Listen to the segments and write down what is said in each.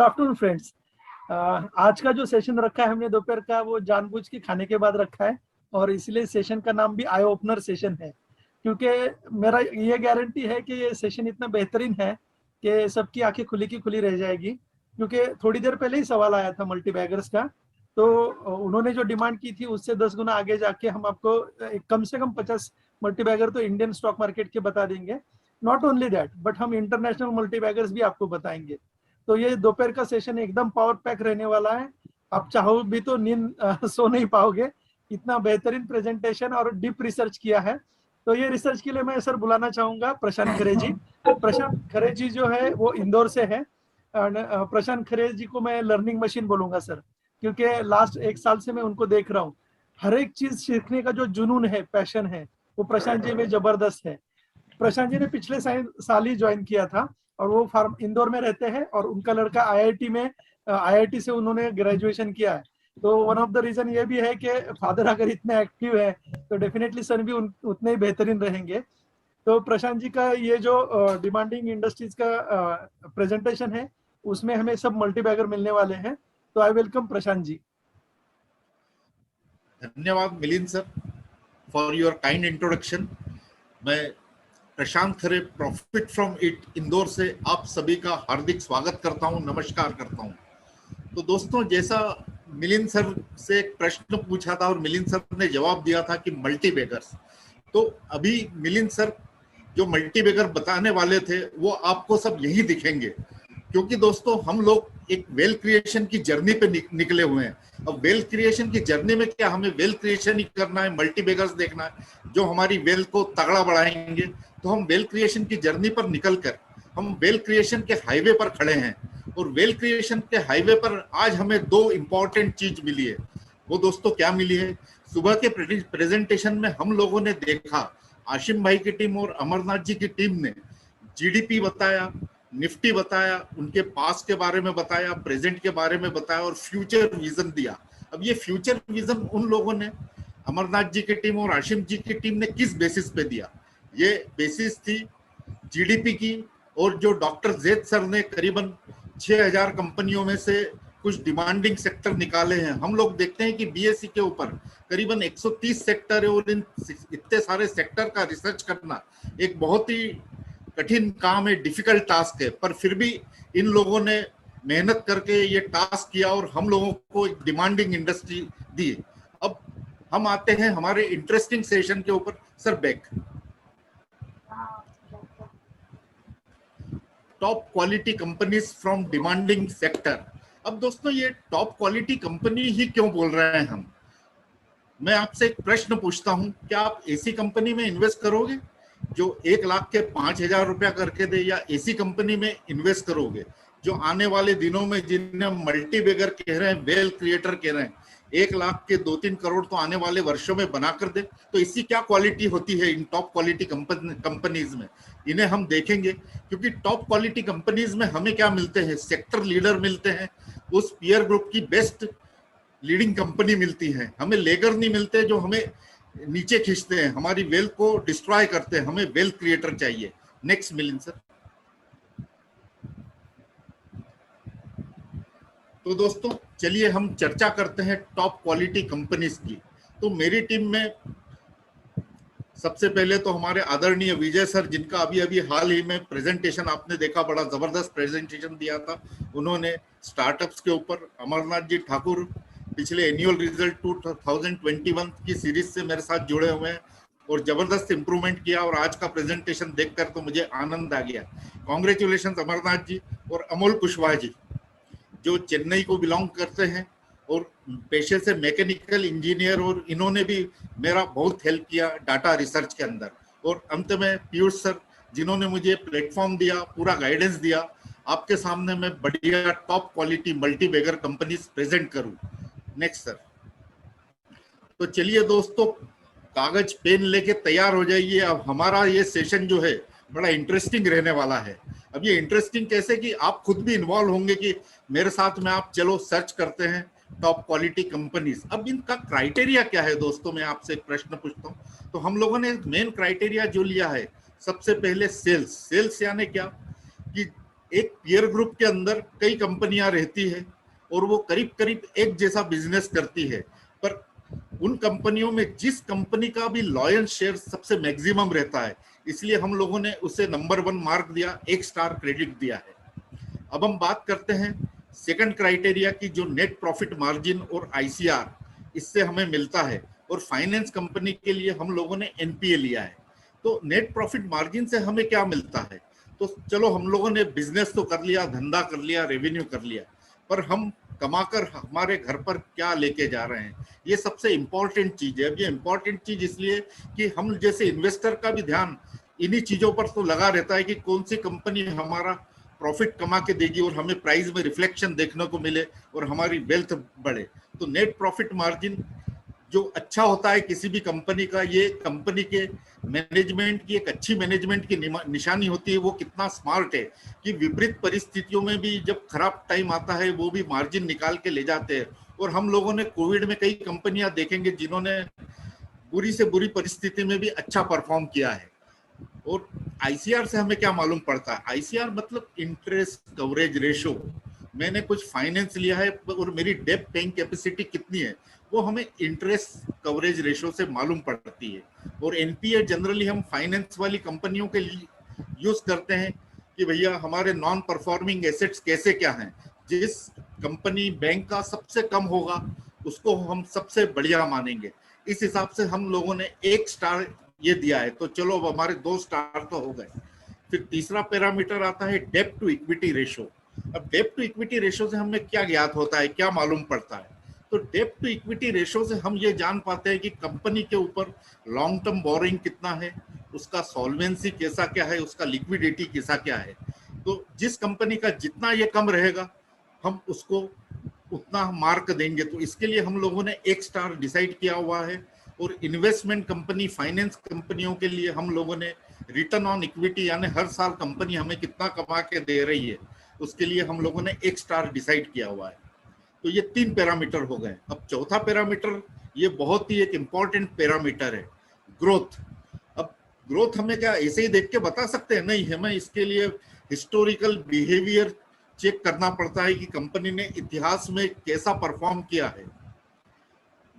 Good afternoon friends. आज का जो सेशन रखा है हमने दोपहर का, वो जानबूझ के खाने के बाद रखा है और इसलिए सेशन का नाम भी आई ओपनर सेशन है, क्योंकि मेरा ये गारंटी है कि ये सेशन इतना बेहतरीन है कि सबकी आंखें खुली की खुली रह जाएगी। क्योंकि थोड़ी देर पहले ही सवाल आया था मल्टीबैगर्स का, तो उन्होंने जो डिमांड की थी उससे 10 गुना आगे जाके हम आपको कम से कम 50 मल्टीबैगर तो इंडियन स्टॉक मार्केट के बता देंगे। नॉट ओनली दैट, बट हम इंटरनेशनल मल्टीबैगर्स भी आपको बताएंगे। तो ये दोपहर का सेशन एकदम पावर पैक रहने वाला है। आप चाहो भी तो नींद सो नहीं पाओगे, इतना बेहतरीन प्रेजेंटेशन और डीप रिसर्च किया है। तो ये रिसर्च के लिए मैं सर बुलाना चाहूंगा प्रशांत खरे जी। प्रशांत खरे जी जो है वो इंदौर से है। प्रशांत खरे जी को मैं लर्निंग मशीन बोलूंगा सर, क्योंकि लास्ट 1 साल से मैं उनको देख रहा हूँ। हर एक चीज सीखने का जो जुनून है, पैशन है, वो प्रशांत जी में जबरदस्त है। प्रशांत जी ने पिछले साल ही ज्वाइन किया था और वो फार्म इंदौर में रहते हैं और उनका लड़का आईआईटी में, आईआईटी से उन्होंने ग्रेजुएशन किया है। तो वन ऑफ द रीजन ये भी है कि फादर अगर इतने एक्टिव है तो डेफिनेटली सन भी उतने ही बेहतरीन रहेंगे। तो प्रशांत जी का ये जो डिमांडिंग इंडस्ट्रीज का प्रेजेंटेशन है, उसमें हमें सब मल्टीबैगर मिलने वाले हैं। तो आई वेलकम प्रशांत जी। धन्यवाद Milind sir for your kind introduction. मैं प्रशांत खरे, प्रॉफिट फ्रॉम इट इंदौर से आप सभी का हार्दिक स्वागत करता हूं, नमस्कार करता हूं। तो दोस्तों, जैसा मिलिंद सर से एक प्रश्न पूछा था और मिलिंद सर ने जवाब दिया था कि मल्टीबैगर्स, तो अभी मिलिंद सर जो मल्टीबैगर बताने वाले थे वो आपको सब यही दिखेंगे। क्योंकि दोस्तों, हम लोग एक वेल्थ क्रिएशन की जर्नी पे निकले हुए हैं। अब वेल्थ क्रिएशन की जर्नी में क्या हमें वेल्थ क्रिएशन ही करना है, मल्टीबैगर्स देखना है जो हमारी वेल्थ को तगड़ा बढ़ाएंगे। तो हम वेल्थ क्रिएशन की जर्नी पर निकलकर हम वेल्थ क्रिएशन के हाईवे पर खड़े हैं। और वेल्थ क्रिएशन के हाईवे पर आज हमें 2 इंपॉर्टेंट चीज मिली है। वो दोस्तों क्या मिली है? सुबह के प्रेजेंटेशन में हम लोगों ने देखा, आशिम भाई की टीम और अमरनाथ जी की टीम ने जीडीपी बताया, निफ्टी बताया, उनके पास के बारे में बताया, प्रेजेंट के बारे में बताया और फ्यूचर विजन दिया। अब ये फ्यूचर विजन उन लोगों ने, अमरनाथ जी की टीम और आशिम जी की टीम ने किस बेसिस पे दिया? ये बेसिस थी जीडीपी की, और जो डॉक्टर जैद सर ने करीबन 6000 कंपनियों में से कुछ डिमांडिंग सेक्टर निकाले हैं। हम लोग देखते हैं कि बीएसई के ऊपर करीबन 130 सेक्टर है और इन इतने सारे सेक्टर का रिसर्च करना एक बहुत ही कठिन काम है, डिफिकल्ट टास्क है। पर फिर भी इन लोगों ने मेहनत करके ये टास्क किया और हम लोगों को एक डिमांडिंग इंडस्ट्री दी। अब हम आते हैं हमारे इंटरेस्टिंग सेशन के ऊपर। Sir back, top quality companies from demanding sector. अब दोस्तों, ये टॉप क्वालिटी कंपनी ही क्यों बोल रहे हैं हम? मैं आपसे एक प्रश्न पूछता हूं, क्या आप ऐसी कंपनी में इन्वेस्ट करोगे जो 1 लाख के 5000 रुपया करके दे, या ऐसी कंपनी में इन्वेस्ट करोगे जो आने वाले दिनों में, जिन्हें मल्टीबैगर कह रहे हैं, वेल्थ क्रिएटर कह रहे हैं, 1 लाख के 2-3 करोड़ तो आने वाले वर्षों में बना कर दे? तो इसकी क्या क्वालिटी होती है इन टॉप क्वालिटी कंपनीज में? इन्हें हम देखेंगे, क्योंकि टॉप क्वालिटी कंपनीज में हमें क्या मिलते हैं? सेक्टर लीडर मिलते हैं, उस पीयर ग्रुप की बेस्ट लीडिंग कंपनी मिलती है। हमें लेगर नहीं मिलते जो हमें नीचे खींचते हैं, हमारी वेल्थ को डिस्ट्रॉय करते हैं। हमें वेल्थ क्रिएटर चाहिए। Next Milind sir. तो दोस्तों, चलिए हम चर्चा करते हैं टॉप क्वालिटी कंपनीज की। तो मेरी टीम में सबसे पहले तो हमारे आदरणीय विजय सर, जिनका अभी अभी हाल ही में प्रेजेंटेशन आपने देखा, बड़ा जबरदस्त प्रेजेंटेशन दिया था उन्होंने स्टार्टअप्स के ऊपर। अमरनाथ जी ठाकुर पिछले एनुअल रिजल्ट 2021 की सीरीज से मेरे साथ जुड़े हुए हैं और जबरदस्त इंप्रूवमेंट किया, और आज का प्रेजेंटेशन देखकर तो मुझे आनंद आ गया। कॉन्ग्रेचुलेशन अमरनाथ जी। और अमोल कुशवाहा जी, जो चेन्नई को बिलोंग करते हैं और पेशे से मैकेनिकल इंजीनियर, और इन्होंने भी मेरा बहुत हेल्प किया डाटा रिसर्च के अंदर। और अंत में पीयूष सर, जिन्होंने मुझे प्लेटफॉर्म दिया, पूरा गाइडेंस दिया। आपके सामने मैं बढ़िया top quality multibagger companies present करूं। Next sir. तो चलिए दोस्तों, कागज पेन लेके तैयार हो जाइए। अब हमारा ये सेशन जो है बड़ा इंटरेस्टिंग रहने वाला है। अब ये इंटरेस्टिंग कैसे कि आप खुद भी इन्वॉल्व होंगे कि मेरे साथ में आप चलो सर्च करते हैं टॉप क्वालिटी कंपनीज। अब इनका क्राइटेरिया क्या है दोस्तों? मैं आपसे एक प्रश्न पूछता हूँ। तो हम लोगों ने मेन क्राइटेरिया जो लिया है, सबसे पहले सेल्स। सेल्स यानी क्या कि एक पीयर ग्रुप के अंदर कई कंपनियां रहती है और वो करीब करीब एक जैसा बिजनेस करती है, पर उन कंपनियों में जिस कंपनी का भी लॉयल शेयर सबसे मैक्सिमम रहता है, इसलिए हम लोगों ने उसे नंबर 1 मार्क दिया, 1 स्टार क्रेडिट दिया है। अब हम बात करते हैं सेकंड क्राइटेरिया की, जो नेट प्रॉफिट मार्जिन और आईसीआर इससे हमें मिलता है, और फाइनेंस कंपनी के लिए हम लोगों ने एनपीए लिया है। तो नेट प्रॉफिट मार्जिन से हमें क्या मिलता है? तो चलो हम लोगों ने बिजनेस तो कर लिया, धंधा कर लिया, रेवेन्यू कर लिया, पर हम कमाकर हमारे घर पर क्या लेके जा रहे हैं, ये सबसे इंपॉर्टेंट चीज है। अब ये इंपॉर्टेंट चीज इसलिए कि हम जैसे इन्वेस्टर का भी ध्यान इन्हीं चीजों पर तो लगा रहता है कि कौन सी कंपनी हमारा प्रॉफिट कमा के देगी और हमें प्राइस में रिफ्लेक्शन देखने को मिले और हमारी वेल्थ बढ़े। तो नेट प्रॉफिट मार्जिन जो अच्छा होता है किसी भी कंपनी का, ये कंपनी के मैनेजमेंट की एक अच्छी मैनेजमेंट की निशानी होती है। वो कितना स्मार्ट है कि विपरीत परिस्थितियों में भी जब खराब टाइम आता है वो भी मार्जिन निकाल के ले जाते हैं। और हम लोगों ने कोविड में कई कंपनियां देखेंगे जिन्होंने बुरी से बुरी परिस्थिति में भी अच्छा परफॉर्म किया है। और आईसीआर से हमें क्या मालूम पड़ता है? आईसीआर मतलब इंटरेस्ट कवरेज रेशो। मैंने कुछ फाइनेंस लिया है और मेरी डेट पेइंग कैपेसिटी कितनी है, वो हमें इंटरेस्ट कवरेज रेशो से मालूम पड़ती है। और एनपीए जनरली हम फाइनेंस वाली कंपनियों के लिए यूज करते हैं कि भैया हमारे नॉन परफॉर्मिंग एसेट्स कैसे क्या हैं। जिस कंपनी बैंक का सबसे कम होगा उसको हम सबसे बढ़िया मानेंगे। इस हिसाब से हम लोगों ने 1 स्टार ये दिया है। तो चलो अब हमारे 2 स्टार तो हो गए। फिर तीसरा पैरामीटर आता है डेब्ट टू इक्विटी रेशो। अब डेब्ट टू इक्विटी रेशो से हमें क्या ज्ञात होता है, क्या मालूम पड़ता है? तो डेब्ट टू इक्विटी रेशो से हम ये जान पाते हैं कि कंपनी के ऊपर लॉन्ग टर्म बोरिंग कितना है, उसका सॉल्वेंसी कैसा क्या है, उसका लिक्विडिटी कैसा क्या है। तो जिस कंपनी का जितना ये कम रहेगा हम उसको उतना मार्क देंगे। तो इसके लिए हम लोगों ने 1 स्टार डिसाइड किया हुआ है। और इन्वेस्टमेंट कंपनी, फाइनेंस कंपनियों के लिए हम लोगों ने रिटर्न ऑन इक्विटी, यानी हर साल कंपनी हमें कितना कमा के दे रही है, उसके लिए हम लोगों ने 1 स्टार डिसाइड किया हुआ है। तो ये 3 पैरामीटर हो गए। अब चौथा पैरामीटर, ये बहुत ही एक इंपॉर्टेंट पैरामीटर है, ग्रोथ। अब ग्रोथ हमें क्या ऐसे ही देख के बता सकते हैं? नहीं, हमें इसके लिए हिस्टोरिकल बिहेवियर चेक करना पड़ता है कि कंपनी ने इतिहास में कैसा परफॉर्म किया है,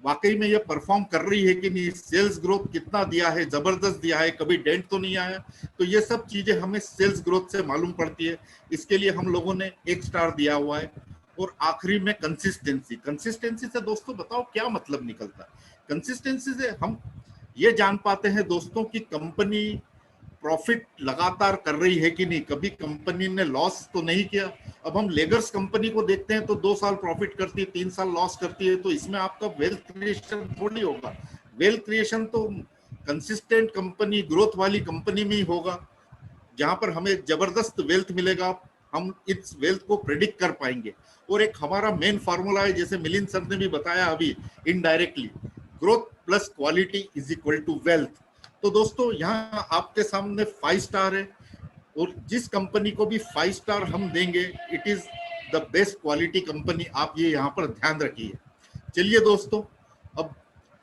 वाकई में ये परफॉर्म कर रही है कि नहीं, सेल्स ग्रोथ कितना दिया है, जबरदस्त दिया है, कभी डेंट तो नहीं आया। तो ये सब चीजें हमें सेल्स ग्रोथ से मालूम पड़ती है। इसके लिए हम लोगों ने 1 स्टार दिया हुआ है। और आखिरी में कंसिस्टेंसी। कंसिस्टेंसी से दोस्तों बताओ क्या मतलब निकलता है? कंसिस्टेंसी से हम ये जान पाते हैं दोस्तों कि कंपनी प्रॉफिट लगातार कर रही है कि नहीं, कभी कंपनी ने लॉस तो नहीं किया। अब हम लेगर्स कंपनी को देखते हैं तो 2 साल प्रॉफिट करती है, 3 साल लॉस करती है, तो इसमें आपका वेल्थ क्रिएशन थोड़ी होगा। वेल्थ क्रिएशन तो कंसिस्टेंट कंपनी, ग्रोथ वाली कंपनी में ही होगा, जहां पर हमें जबरदस्त वेल्थ मिलेगा, हम इस वेल्थ को प्रेडिक्ट कर पाएंगे। और एक हमारा मेन फार्मूला है, जैसे मिलिंद सर ने भी बताया अभी indirectly, growth plus quality is equal to wealth. तो दोस्तों यहाँ आपके सामने 5 स्टार है, और जिस कंपनी को भी 5 स्टार हम देंगे, it is the best quality company. आप ये यहाँ पर ध्यान रखिए। चलिए दोस्तों, अब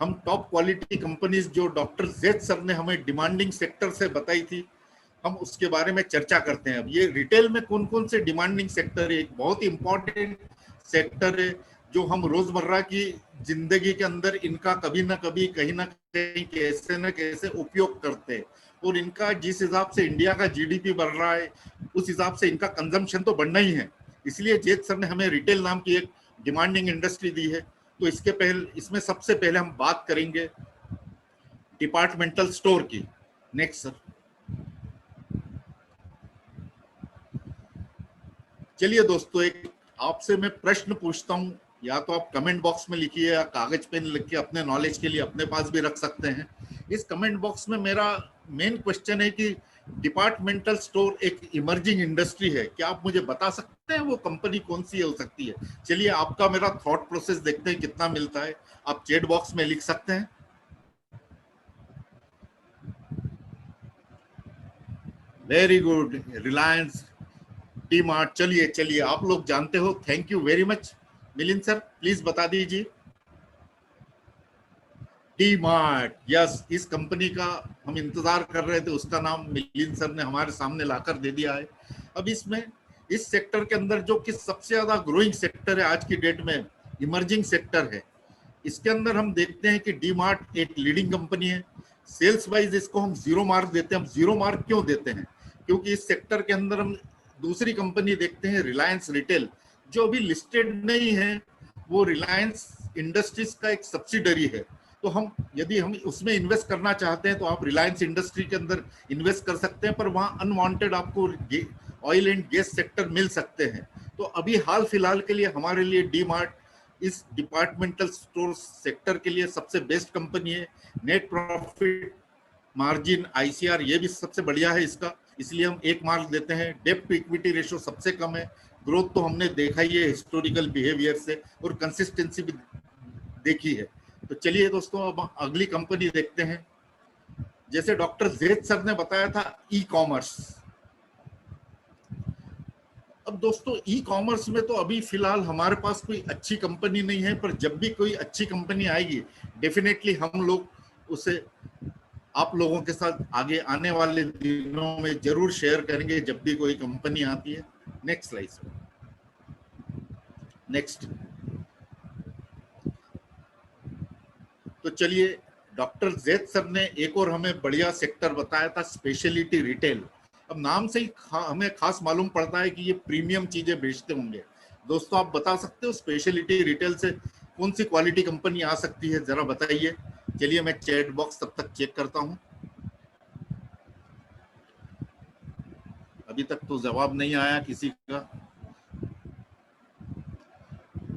हम टॉप क्वालिटी कंपनीज जो डॉक्टर जेड सर ने हमें डिमांडिंग सेक्टर से बताई थी, हम उसके बारे में चर्चा करते हैं। अब ये रिटेल में कौन कौन से डिमांडिंग सेक्टर है, एक बहुत ही इंपॉर्टेंट सेक्टर है जो हम रोजमर्रा की जिंदगी के अंदर इनका कभी ना कभी, कहीं ना कहीं, कैसे ना कैसे उपयोग करते हैं। और इनका जिस हिसाब से इंडिया का जीडीपी बढ़ रहा है, उस हिसाब से इनका कंजम्पशन तो बढ़ना ही है। इसलिए जेड सर ने हमें रिटेल नाम की एक डिमांडिंग इंडस्ट्री दी है। तो इसमें सबसे पहले हम बात करेंगे डिपार्टमेंटल स्टोर की। Next sir. चलिए दोस्तों, एक आपसे मैं प्रश्न पूछता हूं, या तो आप कमेंट बॉक्स में लिखिए या कागज पेन लिख के अपने नॉलेज के लिए अपने पास भी रख सकते हैं। इस कमेंट बॉक्स में मेरा मेन क्वेश्चन है कि डिपार्टमेंटल स्टोर एक इमर्जिंग इंडस्ट्री है, क्या आप मुझे बता सकते हैं वो कंपनी कौन सी हो सकती है? चलिए आपका मेरा थॉट प्रोसेस देखते हैं कितना मिलता है। आप चैट बॉक्स में लिख सकते हैं। Very good, Reliance, D mart. चलिए आप लोग जानते हो, thank you very much. Milind sir please बता दीजिए। डी मार्ट, यस, इस कंपनी का हम इंतजार कर रहे थे, उसका नाम मिलिंद सर ने हमारे सामने लाकर दे दिया है। अब इसमें इस सेक्टर के अंदर जो कि सबसे ज्यादा ग्रोइंग सेक्टर है आज की डेट में, इमर्जिंग सेक्टर है, इसके अंदर हम देखते हैं कि डी मार्ट एक लीडिंग कंपनी है। सेल्स वाइज इसको हम 0 मार्क देते हैं। हम 0 मार्क क्यों देते हैं? क्योंकि इस सेक्टर के अंदर हम दूसरी कंपनी देखते हैं, रिलायंस रिटेल, जो अभी लिस्टेड नहीं है, वो रिलायंस इंडस्ट्रीज का एक सब्सिडरी है। तो हम यदि हम उसमें इन्वेस्ट करना चाहते हैं तो आप रिलायंस इंडस्ट्री के अंदर इन्वेस्ट कर सकते हैं, पर वहाँ अनवांटेड आपको ऑयल एंड गैस सेक्टर मिल सकते हैं। तो अभी हाल फिलहाल के लिए हमारे लिए डी मार्ट इस डिपार्टमेंटल स्टोर सेक्टर के लिए सबसे बेस्ट कंपनी है। नेट प्रॉफिट मार्जिन, आईसीआर ये भी सबसे बढ़िया है इसका, इसलिए हम 1 मार्क देते हैं। डेब्ट टू इक्विटी रेशियो सबसे कम है। ग्रोथ तो हमने देखा ही है हिस्टोरिकल बिहेवियर से, और कंसिस्टेंसी भी देखी है। तो चलिए दोस्तों, अब अगली कंपनी देखते हैं। जैसे डॉक्टर जैद सर ने बताया था, ई कॉमर्स। अब दोस्तों ई कॉमर्स में तो अभी फिलहाल हमारे पास कोई अच्छी कंपनी नहीं है, पर जब भी कोई अच्छी कंपनी आएगी डेफिनेटली हम लोग उसे आप लोगों के साथ आगे आने वाले दिनों में जरूर शेयर करेंगे जब भी कोई कंपनी आती है। Next slide sir. नेक्स्ट। तो चलिए, डॉक्टर जैद सर ने एक और हमें बढ़िया सेक्टर बताया था, स्पेशलिटी रिटेल। अब नाम से ही हमें खास मालूम पड़ता है कि ये प्रीमियम चीजें बेचते होंगे। दोस्तों आप बता सकते हो स्पेशलिटी रिटेल से कौन सी क्वालिटी कंपनी आ सकती है, जरा बताइए। चलिए मैं चैट बॉक्स तब तक चेक करता हूं। अभी तक तो जवाब नहीं आया किसी का।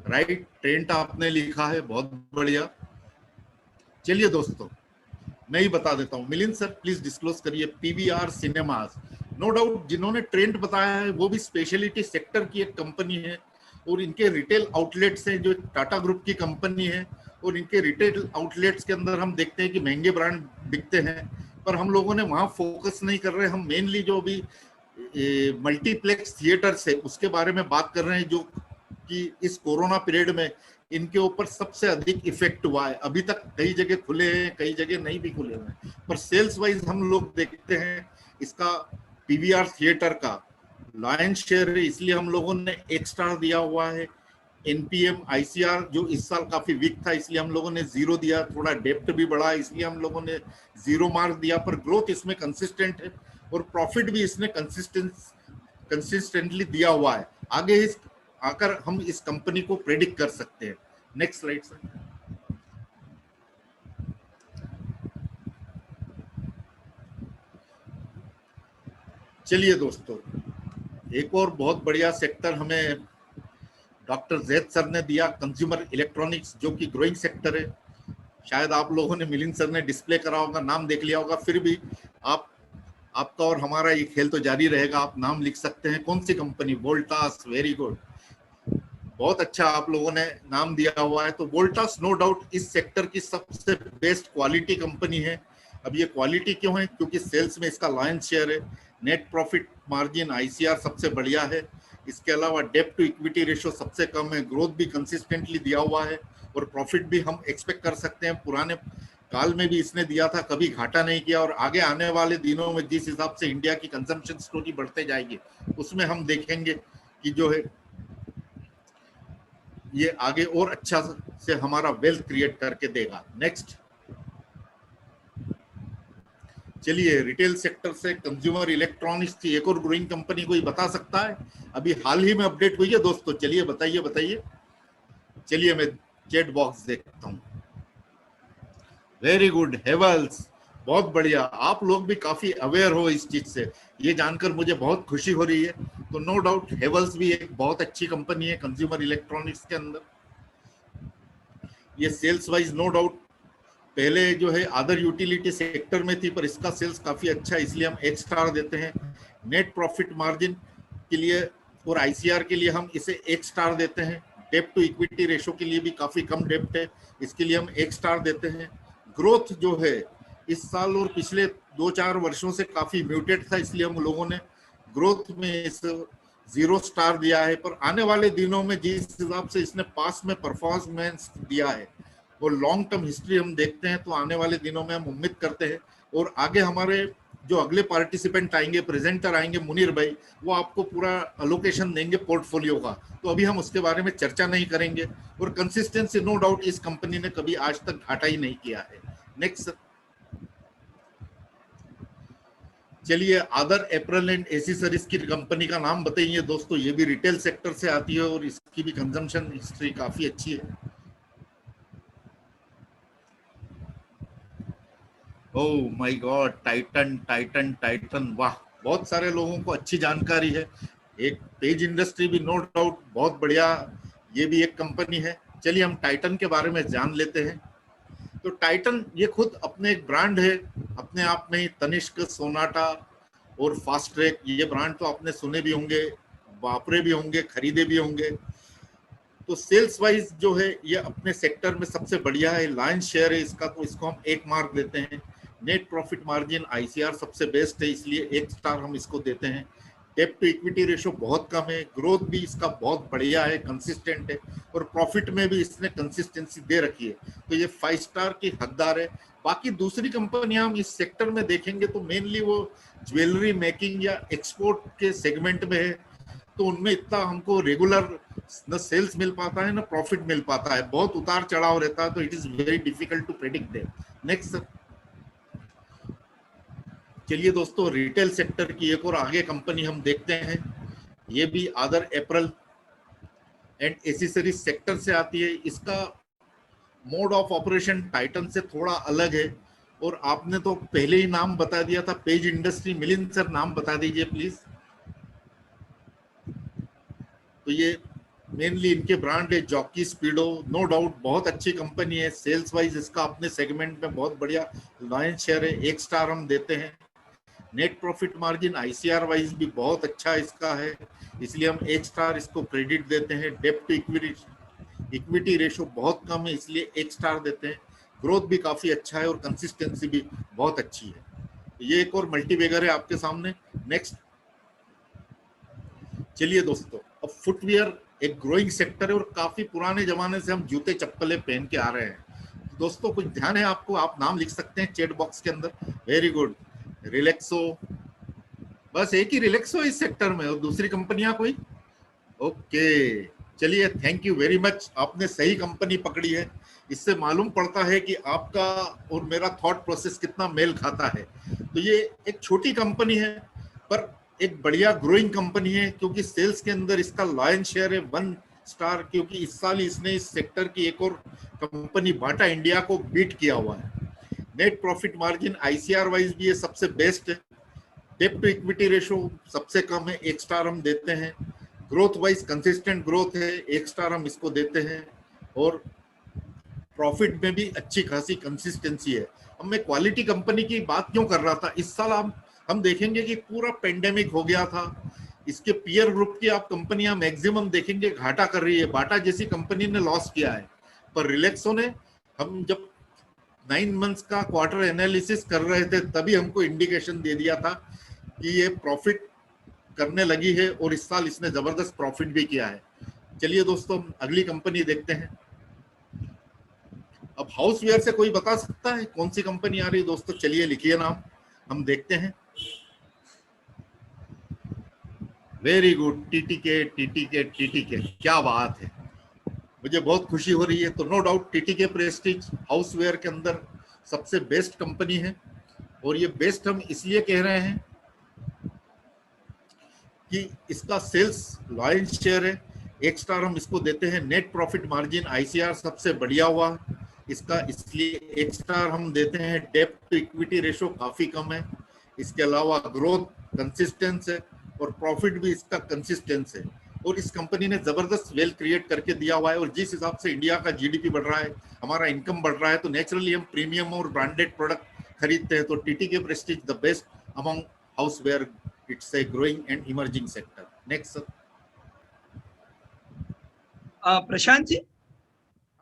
राइट, ट्रेंट आपने लिखा है, बहुत बढ़िया। चलिए दोस्तों, मैं ही बता देता हूँ। मिलिंद सर प्लीज डिस्क्लोज करिए। पीवीआर सिनेमास, नो डाउट जिन्होंने ट्रेंड बताया है वो भी स्पेशलिटी सेक्टर की एक कंपनी है, और इनके रिटेल आउटलेट्स हैं जो टाटा ग्रुप की कंपनी है, और इनके रिटेल आउटलेट्स के अंदर हम देखते हैं कि महंगे ब्रांड बिकते हैं, पर हम लोगों ने वहां फोकस नहीं कर रहे। हम मेनली जो भी मल्टीप्लेक्स थिएटर्स है उसके बारे में बात कर रहे हैं, जो कि इस कोरोना पीरियड में इनके ऊपर सबसे अधिक इफेक्ट हुआ है। अभी तक कई जगह खुले हैं, कई जगह नहीं भी खुले हुए हैं, पर सेल्स वाइज हम लोग देखते हैं इसका पीवीआर थिएटर का लायन शेयर है, इसलिए हम लोगों ने 1 स्टार दिया हुआ है। एनपीएम आईसीआर जो इस साल काफी वीक था, इसलिए हम लोगों ने 0 दिया। थोड़ा डेप्ट भी बढ़ा, इसलिए हम लोगों ने 0 मार्क दिया, पर ग्रोथ इसमें कंसिस्टेंट है, और प्रॉफिट भी इसने कंसिस्टेंटली दिया हुआ है। आगे इस आकर हम इस कंपनी को प्रेडिक्ट कर सकते हैं। Next slide sir. चलिए दोस्तों, एक और बहुत बढ़िया सेक्टर हमें डॉक्टर जैद सर ने दिया, कंज्यूमर इलेक्ट्रॉनिक्स, जो कि ग्रोइंग सेक्टर है। शायद आप लोगों ने मिलिंद सर ने डिस्प्ले करा होगा, नाम देख लिया होगा, फिर भी आपका और हमारा ये खेल तो जारी रहेगा। आप नाम लिख सकते हैं। कौन सी कंपनी? वोल्टास। वेरी गुड, बहुत अच्छा आप लोगों ने नाम दिया हुआ है। तो वोल्टास नो डाउट इस सेक्टर की सबसे बेस्ट क्वालिटी कंपनी है। अब ये क्वालिटी क्यों है? क्योंकि सेल्स में इसका लायंस शेयर है, नेट प्रॉफिट मार्जिन आईसीआर सबसे बढ़िया है, इसके अलावा डेब्ट टू इक्विटी रेशियो सबसे कम है, ग्रोथ भी कंसिस्टेंटली दिया हुआ है, और प्रॉफिट भी हम एक्सपेक्ट कर सकते हैं। पुराने काल में भी इसने दिया था, कभी घाटा नहीं किया, और आगे आने वाले दिनों में जिस हिसाब से इंडिया की कंजम्पशन स्टोरी बढ़ते जाएगी उसमें हम देखेंगे कि जो है ये आगे और अच्छा से हमारा वेल्थ क्रिएट करके देगा। नेक्स्ट। चलिए, रिटेल सेक्टर से कंज्यूमर इलेक्ट्रॉनिक्स की एक और ग्रोइंग कंपनी कोई बता सकता है? अभी हाल ही में अपडेट हुई है दोस्तों, चलिए बताइए। चलिए मैं चैट बॉक्स देखता हूं। वेरी गुड, हेवल्स, बहुत बढ़िया। आप लोग भी काफी अवेयर हो इस चीज से, ये जानकर मुझे बहुत खुशी हो रही है। तो नो डाउट हेवल्स भी एक बहुत अच्छी कंपनी है कंज्यूमर इलेक्ट्रॉनिक्स के अंदर। ये सेल्स वाइज नो डाउट पहले जो है अदर यूटिलिटी सेक्टर में थी, पर इसका सेल्स काफी अच्छा है, इसलिए हम 1 स्टार देते हैं। नेट प्रॉफिट मार्जिन के लिए और आईसीआर के लिए हम इसे 1 स्टार देते हैं। डेब्ट टू इक्विटी रेशियो के लिए भी काफी कम डेब्ट है, इसके लिए हम 1 स्टार देते हैं। ग्रोथ जो है इस साल और पिछले 2-4 वर्षों से काफी म्यूटेड था, इसलिए हम लोगों ने ग्रोथ में इस 0 स्टार दिया है। पर आने वाले दिनों में जिस हिसाब से इसने पास में परफॉर्मेंस दिया है और लॉन्ग टर्म हिस्ट्री हम देखते हैं, तो आने वाले दिनों में हम उम्मीद करते हैं और आगे हमारे जो अगले पार्टिसिपेंट आएंगे, प्रेजेंटर आएंगे, मुनीर भाई, वो आपको पूरा अलोकेशन देंगे पोर्टफोलियो का, तो अभी हम उसके बारे में चर्चा नहीं करेंगे। और कंसिस्टेंसी, नो डाउट इस कंपनी ने कभी आज तक घाटा ही नहीं किया है। Next sir. चलिए, आदर अप्रैल एंड एसेसरीज की कंपनी का नाम बताइए दोस्तों। ये भी रिटेल सेक्टर से आती है और इसकी भी कंजम्पशन हिस्ट्री काफी अच्छी है। Oh my God, Titan Titan Titan, वाह, बहुत सारे लोगों को अच्छी जानकारी है। एक पेज इंडस्ट्री भी नो डाउट बहुत बढ़िया, ये भी एक कंपनी है। चलिए हम टाइटन के बारे में जान लेते हैं। तो टाइटन ये खुद अपने एक ब्रांड है अपने आप में ही। तनिष्क, सोनाटा और फास्ट ट्रैक, ये ब्रांड तो आपने सुने भी होंगे, वापरे भी होंगे, खरीदे भी होंगे। तो सेल्स वाइज जो है ये अपने सेक्टर में सबसे बढ़िया है, लायंस शेयर है इसका, तो इसको हम 1 मार्क देते हैं। नेट प्रॉफिट मार्जिन, आईसीआर सबसे बेस्ट है, इसलिए 1 स्टार हम इसको देते हैं। डेब्ट टू इक्विटी रेशो बहुत कम है, ग्रोथ भी इसका बहुत बढ़िया है, कंसिस्टेंट है, और प्रॉफिट में भी इसने कंसिस्टेंसी दे रखी है, तो ये 5 स्टार की हकदार है। बाकी दूसरी कंपनियां हम इस सेक्टर में देखेंगे तो मेनली वो ज्वेलरी मेकिंग या एक्सपोर्ट के सेगमेंट में है, तो उनमें इतना हमको रेगुलर न सेल्स मिल पाता है न प्रॉफिट मिल पाता है, बहुत उतार चढ़ाव रहता है, तो it is very difficult to predict them. Next sir. चलिए दोस्तों, रिटेल सेक्टर की एक और आगे कंपनी हम देखते हैं, ये भी आदर अप्रैल एंड एसेसरीज सेक्टर से आती है। इसका मोड ऑफ ऑपरेशन टाइटन से थोड़ा अलग है, और आपने तो पहले ही नाम बता दिया था, पेज इंडस्ट्री। मिलिंद सर नाम बता दीजिए प्लीज। तो ये मेनली इनके ब्रांड है जॉकी, स्पीडो, नो डाउट बहुत अच्छी कंपनी है। सेल्स वाइज इसका अपने सेगमेंट में बहुत बढ़िया लायंस शेयर है, 1 स्टार हम देते हैं। Net profit margin ICR wise भी बहुत अच्छा इसका है, इसलिए हम 1 स्टार इसको क्रेडिट देते हैं। डेब्ट टू इक्विटी रेशो बहुत कम है, इसलिए 1 स्टार देते हैं। ग्रोथ भी काफी अच्छा है और कंसिस्टेंसी भी बहुत अच्छी है। ये एक और मल्टीबैगर है आपके सामने। नेक्स्ट। चलिए दोस्तों, अब फुटवियर एक ग्रोइंग सेक्टर है और काफी पुराने जमाने से हम जूते चप्पलें पहन के आ रहे हैं। तो दोस्तों कुछ ध्यान है आपको, आप नाम लिख सकते हैं चैट बॉक्स के अंदर। Very good. रिलैक्सो, बस एक ही रिलैक्सो इस सेक्टर में, और दूसरी कंपनियां कोई? ओके, चलिए थैंक यू वेरी मच, आपने सही कंपनी पकड़ी है। इससे मालूम पड़ता है कि आपका और मेरा थॉट प्रोसेस कितना मेल खाता है। तो ये एक छोटी कंपनी है पर एक बढ़िया ग्रोइंग कंपनी है, क्योंकि सेल्स के अंदर इसका लायन शेयर है 1 स्टार, क्योंकि इस साल इसने इस सेक्टर की एक और कंपनी बाटा इंडिया को बीट किया हुआ है। Net profit margin ICR wise भी ये सबसे बेस्ट है। डेब्ट टू इक्विटी रेशो सबसे कम है, 1 स्टार हम देते हैं। ग्रोथ वाइज कंसिस्टेंट ग्रोथ है, 1 स्टार हम इसको देते हैं। और प्रॉफिट में भी अच्छी खासी कंसिस्टेंसी है। अब मैं क्वालिटी कंपनी की बात क्यों कर रहा था, इस साल हम देखेंगे कि पूरा पेंडेमिक हो गया था, इसके पीयर ग्रुप की आप कंपनियां मैक्सिमम देखेंगे घाटा कर रही है। बाटा जैसी कंपनी ने लॉस किया है, पर रिलैक्सो ने, हम जब 9 मंथ्स का क्वार्टर एनालिसिस कर रहे थे तभी हमको इंडिकेशन दे दिया था कि ये प्रॉफिट करने लगी है, और इस साल इसने जबरदस्त प्रॉफिट भी किया है। चलिए दोस्तों, अगली कंपनी देखते हैं। अब हाउसवेयर से कोई बता सकता है कौन सी कंपनी आ रही है दोस्तों? चलिए लिखिए नाम, हम देखते हैं। Very good, TTK TTK TTK, क्या बात है, मुझे बहुत खुशी हो रही है। तो no doubt TTK Prestige houseware के अंदर सबसे बेस्ट कंपनी है, और ये बेस्ट हम इसलिए कह रहे हैं कि इसका सेल्स लायन शेयर है, 1 स्टार हम इसको देते हैं। नेट प्रॉफिट मार्जिन आईसीआर सबसे बढ़िया हुआ इसका, इसलिए 1 स्टार हम देते हैं। डेब्ट टू इक्विटी रेशो काफी कम है, इसके अलावा ग्रोथ कंसिस्टेंस है, और प्रॉफिट भी इसका कंसिस्टेंस है, और इस कंपनी ने जबरदस्त वेल्थ क्रिएट करके दिया हुआ है। और जिस हिसाब से इंडिया का जीडीपी बढ़ रहा है, हमारा इनकम बढ़ रहा है, तो नेचुरली हम प्रीमियम और ब्रांडेड प्रोडक्ट खरीदते हैं। तो TTK Prestige the best among houseware, it's a growing and emerging sector. Next sir. Prashant ji.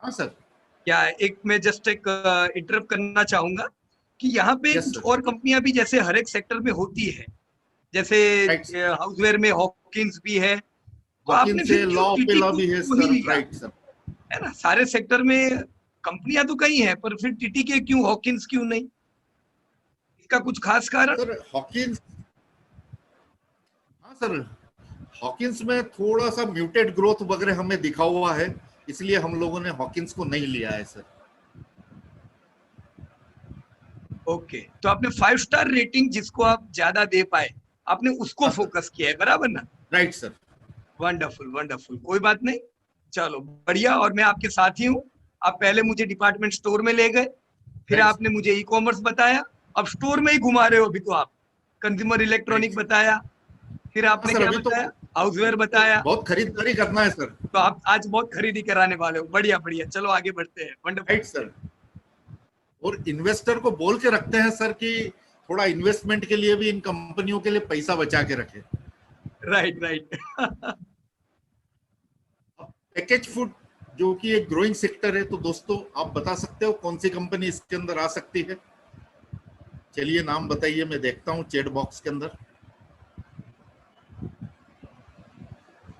हाँ सर। क्या एक मैं जस्ट एक इंटरप्ट करना चाहूंगा कि यहाँ पे Yes, कुछ sir. और कंपनियां भी जैसे हर एक सेक्टर में होती है, जैसे Right. हाउसवेयर में हॉकिंस भी है, तो हॉकिंस आपने से फिर क्यों लॉ पे लॉ भी है टीटी को ही सर। लिया? राइट सर, है ना, सारे सेक्टर में कंपनियां तो कई हैं, पर फिर टीटी के क्यों, हॉकिंस क्यों नहीं? इसका कुछ खास कारण? सर हॉकिंस, हाँ सर, हॉकिंस में थोड़ा सा म्यूटेड ग्रोथ वगैरह हमें दिखा हुआ है, इसलिए हम लोगों ने हॉकिंस को नहीं लिया है सर। ओके, तो आपने 5 स्टार रेटिंग जिसको आप ज्यादा दे पाए, आपने उसको हाँ सर, फोकस किया है, बराबर ना? Right sir. वंडरफुल वंडरफुल, कोई बात नहीं, चलो बढ़िया। और मैं आपके साथ ही हूँ। आप पहले मुझे डिपार्टमेंट स्टोर में ले गए, फिर राइट आपने मुझे ई कॉमर्स बताया, अब स्टोर में ही घुमा रहे हो अभी तो आप। Consumer electronic right. बताया, फिर हाँ आपने सर, क्या अभी तो बताया, हाउसवेयर बताया। बहुत खरीदारी करना है सर। तो आप आज बहुत खरीदी कराने वाले हो, बढ़िया बढ़िया, चलो आगे बढ़ते हैं। वंडरफुल। Right sir. और इन्वेस्टर को बोल के रखते हैं सर कि थोड़ा इन्वेस्टमेंट के लिए भी इन कंपनियों के लिए पैसा बचा के रखे। Right right. पैकेज फूड जो कि एक ग्रोइंग सेक्टर है, तो दोस्तों आप बता सकते हो कौन सी कंपनी इसके अंदर आ सकती है? चलिए नाम बताइए, मैं देखता हूँ चैट बॉक्स के अंदर।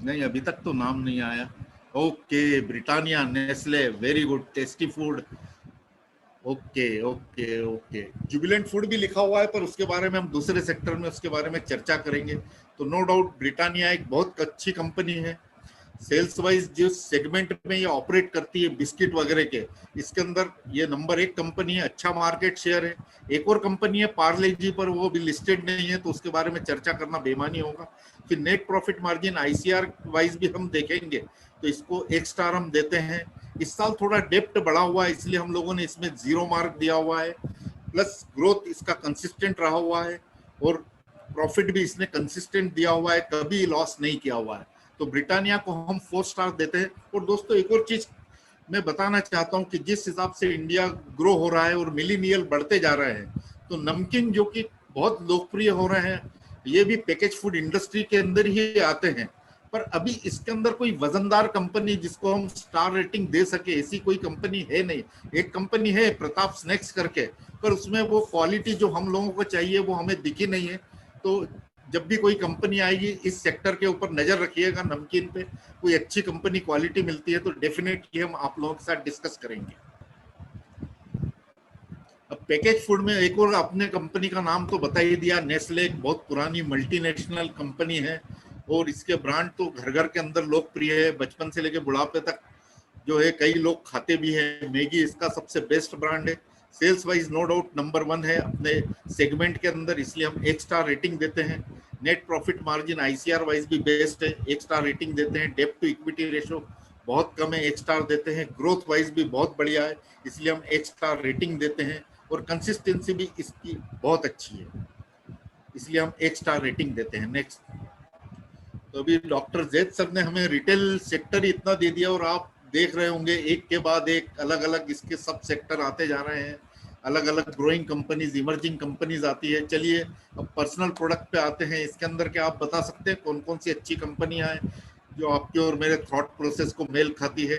नहीं, अभी तक तो नाम नहीं आया। Okay, Britannia, Nestle, very good, tasty food. Okay okay okay, Jubilant food भी लिखा हुआ है, पर उसके बारे में हम दूसरे सेक्टर में उसके बारे में चर्चा करेंगे। तो नो डाउट ब्रिटानिया एक बहुत अच्छी कंपनी है। सेल्स वाइज जिस सेगमेंट में ये ऑपरेट करती है, बिस्किट वगैरह के, इसके अंदर ये नंबर 1 कंपनी है, अच्छा मार्केट शेयर है। एक और कंपनी है पार्ले जी, पर वो भी लिस्टेड नहीं है, तो उसके बारे में चर्चा करना बेमानी होगा। फिर net profit margin ICR wise भी हम देखेंगे, तो इसको 1 स्टार हम देते हैं। इस साल थोड़ा डेप्ट बढ़ा हुआ है, इसलिए हम लोगों ने इसमें 0 मार्क दिया हुआ है। प्लस ग्रोथ इसका कंसिस्टेंट रहा हुआ है, और प्रॉफिट भी इसने कंसिस्टेंट दिया हुआ है, कभी लॉस नहीं किया हुआ है। तो ब्रिटानिया को हम 4 स्टार देते हैं। और दोस्तों एक और चीज मैं बताना चाहता हूं कि जिस हिसाब से इंडिया ग्रो हो रहा है और मिलीनियल बढ़ते जा रहे हैं, तो नमकीन जो कि बहुत लोकप्रिय हो रहे हैं, ये भी पैकेज फूड इंडस्ट्री के अंदर ही आते हैं। पर अभी इसके अंदर कोई वजनदार कंपनी जिसको हम स्टार रेटिंग दे सके, ऐसी कोई कंपनी है नहीं। एक कंपनी है प्रताप स्नैक्स करके, पर उसमें वो क्वालिटी जो हम लोगों को चाहिए वो हमें दिखी नहीं है। तो जब भी कोई कंपनी आएगी इस सेक्टर के ऊपर नजर रखिएगा, नमकीन पे कोई अच्छी कंपनी क्वालिटी मिलती है तो डेफिनेटली हम आप लोगों के साथ डिस्कस करेंगे। अब पैकेज फूड में एक और अपने कंपनी का नाम तो बता ही दिया, नेस्ले एक बहुत पुरानी मल्टीनेशनल कंपनी है, और इसके ब्रांड तो घर घर के अंदर लोकप्रिय है, बचपन से लेकर बुढ़ापे तक जो है कई लोग खाते भी हैं। मैगी इसका सबसे बेस्ट ब्रांड है। Sales wise no doubt number 1 है अपने सेगमेंट के अंदर, इसलिए हम 1 स्टार रेटिंग देते हैं। Net profit margin ICR wise भी बेस्ट है, 1 स्टार रेटिंग देते हैं। डेब्ट टू इक्विटी रेशो बहुत कम है, 1 स्टार देते हैं। ग्रोथ वाइज भी बहुत बढ़िया है, इसलिए हम 1 स्टार रेटिंग देते हैं। और कंसिस्टेंसी भी इसकी बहुत अच्छी है, इसलिए हम 1 स्टार रेटिंग देते हैं। नेक्स्ट, तो अभी डॉक्टर जैद सर ने हमें रिटेल सेक्टर इतना दे दिया, और आप देख रहे होंगे एक के बाद एक अलग अलग इसके सब सेक्टर आते जा रहे हैं, अलग अलग ग्रोइंग कंपनीज, इमर्जिंग कंपनीज आती है। चलिए अब पर्सनल प्रोडक्ट पे आते हैं। इसके अंदर क्या आप बता सकते हैं कौन कौन सी अच्छी कंपनियां हैं जो आपके और मेरे थॉट प्रोसेस को मेल खाती है?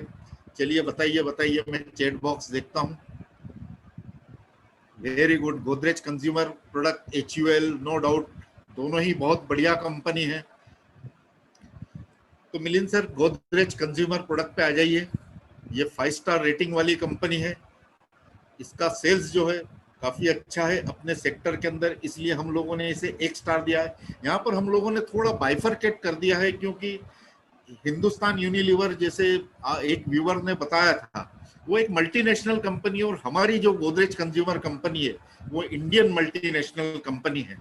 चलिए बताइए बताइए, मैं चैट बॉक्स देखता हूँ। Very good, Godrej consumer product, HUL, no doubt दोनों ही बहुत बढ़िया कंपनी है। तो Milind sir Godrej consumer product पे आ जाइए। ये 5 स्टार रेटिंग वाली कंपनी है, इसका सेल्स जो है काफी अच्छा है अपने सेक्टर के अंदर, इसलिए हम लोगों ने इसे 1 स्टार दिया है। यहाँ पर हम लोगों ने थोड़ा बाइफरकेट कर दिया है, क्योंकि हिंदुस्तान यूनिलीवर जैसे एक व्यूअर ने बताया था, वो एक मल्टीनेशनल कंपनी है, और हमारी जो गोदरेज कंज्यूमर कंपनी है वो इंडियन मल्टीनेशनल कंपनी है,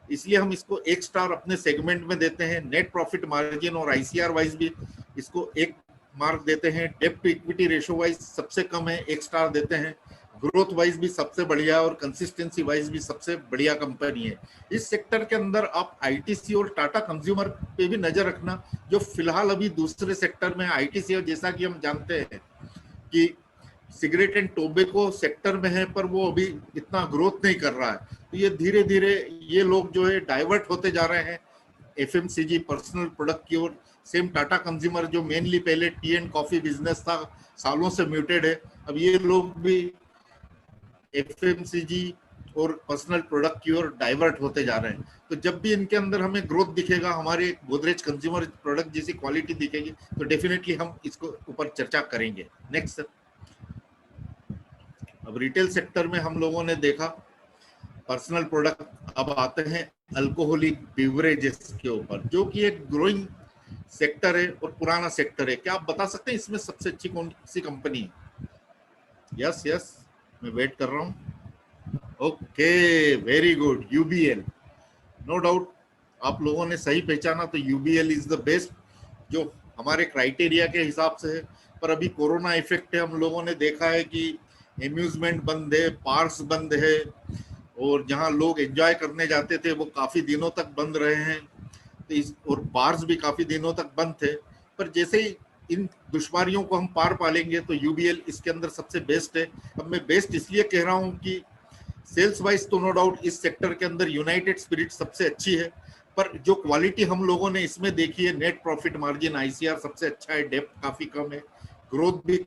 इसलिए हम इसको 1 स्टार अपने सेगमेंट में देते हैं। नेट प्रॉफिट मार्जिन और आईसीआर वाइज भी इसको 1 मार्क देते हैं। डेब्ट टू इक्विटी रेशो वाइज सबसे कम है, 1 स्टार देते हैं। ग्रोथ वाइज भी सबसे बढ़िया, और कंसिस्टेंसी वाइज भी सबसे बढ़िया कंपनी है। इस सेक्टर के अंदर आप आईटीसी और टाटा कंज्यूमर पे भी नजर रखना, जो फिलहाल अभी दूसरे सेक्टर में आईटीसी, और जैसा कि हम जानते हैं कि सिगरेट एंड टोबैको सेक्टर में है, पर वो अभी इतना ग्रोथ नहीं कर रहा है। तो ये धीरे धीरे ये लोग जो है डाइवर्ट होते जा रहे हैं एफएमसीजी पर्सनल प्रोडक्ट की ओर। सेम टाटा कंज्यूमर जो मेनली पहले टी एंड कॉफी बिजनेस था, सालों से म्यूटेड है, अब ये लोग भी एफएमसीजी और पर्सनल प्रोडक्ट की ओर डाइवर्ट होते जा रहे हैं। तो जब भी इनके अंदर हमें ग्रोथ दिखेगा, हमारे गोदरेज कंज्यूमर प्रोडक्ट जैसी क्वालिटी दिखेगी, तो डेफिनेटली हम इसको ऊपर चर्चा करेंगे। नेक्स्ट सर, अब रिटेल सेक्टर में हम लोगों ने देखा पर्सनल प्रोडक्ट। अब आते हैं अल्कोहलिक बिवरेजेस के ऊपर, जो कि एक ग्रोइंग सेक्टर है और पुराना सेक्टर है। क्या आप बता सकते हैं इसमें सबसे अच्छी कौन सी कंपनी है? यस यस, मैं वेट कर रहा हूँ। Okay, very good, UBL. No doubt आप लोगों ने सही पहचाना, तो यूबीएल इज द बेस्ट, जो हमारे क्राइटेरिया के हिसाब से है। पर अभी कोरोना इफेक्ट है, हम लोगों ने देखा है कि एम्यूजमेंट बंद है, पार्क्स बंद है, और जहां लोग एंजॉय करने जाते थे वो काफी दिनों तक बंद रहे हैं। तो इस और बार्स भी काफी दिनों तक बंद थे। पर जैसे ही इन दुश्वारियों को हम पार पालेंगे तो यूबीएल इसके अंदर सबसे बेस्ट है। अब मैं बेस्ट इसलिए कह रहा हूं कि सेल्स वाइज तो नो डाउट इस सेक्टर के अंदर यूनाइटेड स्पिरिट सबसे अच्छी है, पर जो क्वालिटी हम लोगों ने इसमें देखी है, नेट प्रॉफिट मार्जिन आईसीआर सबसे अच्छा है, डेप्थ काफी कम है, ग्रोथ भी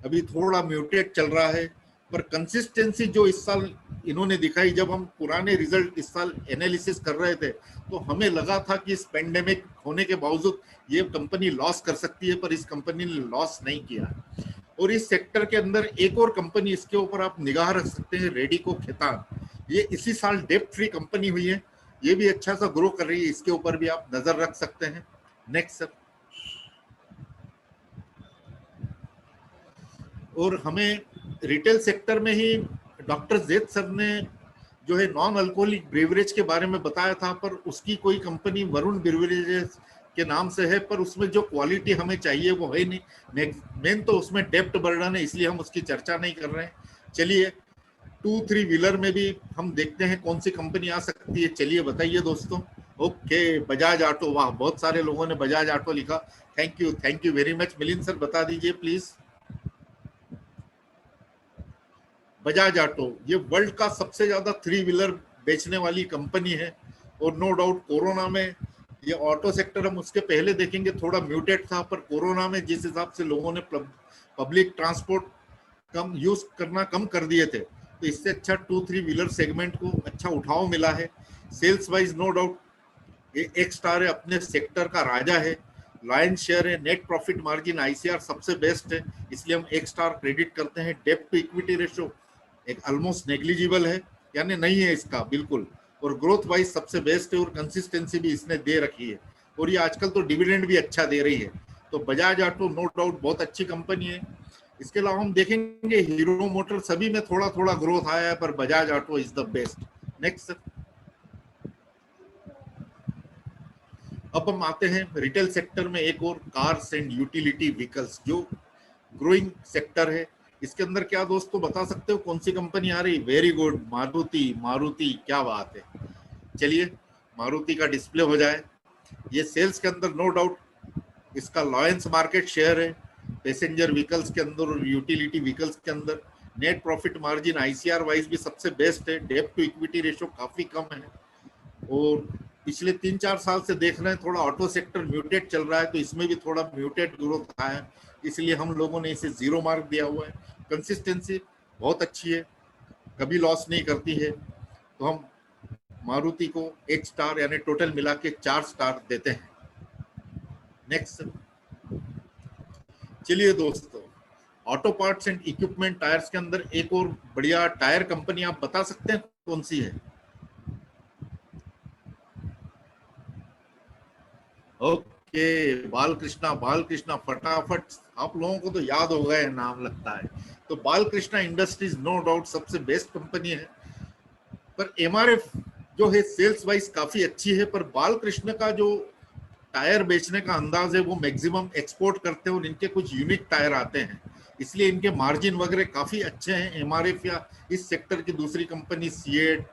अभी थोड़ा म्यूटेट चल रहा है, पर कंसिस्टेंसी जो इस साल इन्होंने दिखाई, जब हम पुराने रिजल्ट इस साल एनालिसिस कर रहे थे तो हमें लगा था कि इस पेंडेमिक होने के बावजूद ये कंपनी लॉस कर सकती है, पर इस कंपनी ने लॉस नहीं किया। और इस सेक्टर के अंदर एक और कंपनी, इसके ऊपर आप निगाह रख सकते हैं, रेडिको खैतान। ये इसी साल डेप्ट फ्री कंपनी हुई है, ये भी अच्छा सा ग्रो कर रही है, इसके ऊपर भी आप नजर रख सकते हैं। Next sir. और हमें रिटेल सेक्टर में ही डॉक्टर जेद सर ने जो है नॉन अल्कोहलिक ब्रेवरेज के बारे में बताया था, पर उसकी कोई कंपनी वरुण ब्रेवरेजेस के नाम से है, पर उसमें जो क्वालिटी हमें चाहिए वो है नहीं। मेन तो उसमें डेप्ट बर्डन है, इसलिए हम उसकी चर्चा नहीं कर रहे हैं। चलिए 2-3 व्हीलर में भी हम देखते हैं कौन सी कंपनी आ सकती है। चलिए बताइए दोस्तों। Okay, Bajaj auto. वाह, बहुत सारे लोगों ने बजाज ऑटो लिखा, thank you very much. Milind sir बता दीजिए प्लीज। बजाज ऑटो ये वर्ल्ड का सबसे ज्यादा 3 व्हीलर बेचने वाली कंपनी है, और नो डाउट कोरोना में ये ऑटो सेक्टर, हम उसके पहले देखेंगे थोड़ा म्यूटेट था, पर कोरोना में जिस हिसाब से लोगों ने पब्लिक ट्रांसपोर्ट कम यूज करना कम कर दिए थे, तो इससे अच्छा 2-3 व्हीलर सेगमेंट को अच्छा उठाव मिला है। सेल्स वाइज नो डाउट ये एक स्टार है, अपने सेक्टर का राजा है, लायन शेयर है, नेट प्रॉफिट मार्जिन आईसीआर सबसे बेस्ट है, इसलिए हम एक स्टार क्रेडिट करते हैं। डेप्ट टू इक्विटी रेशो एक ऑलमोस्ट नेग्लिजिबल है, यानी नहीं है इसका बिल्कुल, और ग्रोथ वाइज सबसे बेस्ट है, और कंसिस्टेंसी भी इसने दे रखी है, और ये आजकल तो डिविडेंड भी अच्छा दे रही है। तो बजाज ऑटो नो डाउट बहुत अच्छी कंपनी है। इसके अलावा हम देखेंगे हीरो मोटर, सभी में थोड़ा थोड़ा ग्रोथ आया है, पर Bajaj auto is the best. Next sir. अब हम आते हैं रिटेल सेक्टर में एक और, कार्स एंड यूटिलिटी व्हीकल्स, जो ग्रोइंग सेक्टर है। इसके अंदर क्या दोस्तों बता सकते हो कौन सी कंपनी आ रही? वेरी गुड, मारुति, क्या बात है। चलिए मारुति का डिस्प्ले हो जाए। ये सेल्स के अंदर नो डाउट इसका लॉयंस मार्केट शेयर है, पैसेंजर व्हीकल्स के अंदर और यूटिलिटी व्हीकल्स के अंदर। Net profit margin ICR wise भी सबसे बेस्ट है, डेप्ट टू इक्विटी रेशो काफी कम है, और पिछले 3-4 साल से देख रहे हैं थोड़ा ऑटो सेक्टर म्यूटेट चल रहा है, तो इसमें भी थोड़ा म्यूटेट ग्रोथ आया है, इसलिए हम लोगों ने इसे 0 मार्क दिया हुआ है। कंसिस्टेंसी बहुत अच्छी है, कभी लॉस नहीं करती है, तो हम मारुति को 1 स्टार यानी टोटल मिला के 4 स्टार देते हैं। नेक्स्ट। चलिए दोस्तों, auto parts and equipment tyres के अंदर एक और बढ़िया टायर कंपनी आप बता सकते हैं कौन सी है? ओके, बालकृष्णा फटाफट आप लोगों को तो याद हो गए नाम लगता है। तो बालकृष्णा इंडस्ट्रीज नो डाउट सबसे बेस्ट कंपनी है, पर एमआरएफ जो है सेल्स वाइज काफी अच्छी है, पर बालकृष्ण का जो टायर बेचने का अंदाज है वो मैक्सिमम एक्सपोर्ट करते हैं, और इनके कुछ यूनिक टायर आते हैं, इसलिए इनके मार्जिन वगैरह काफी अच्छे हैं एमआरएफ या इस सेक्टर की दूसरी कंपनी सीएट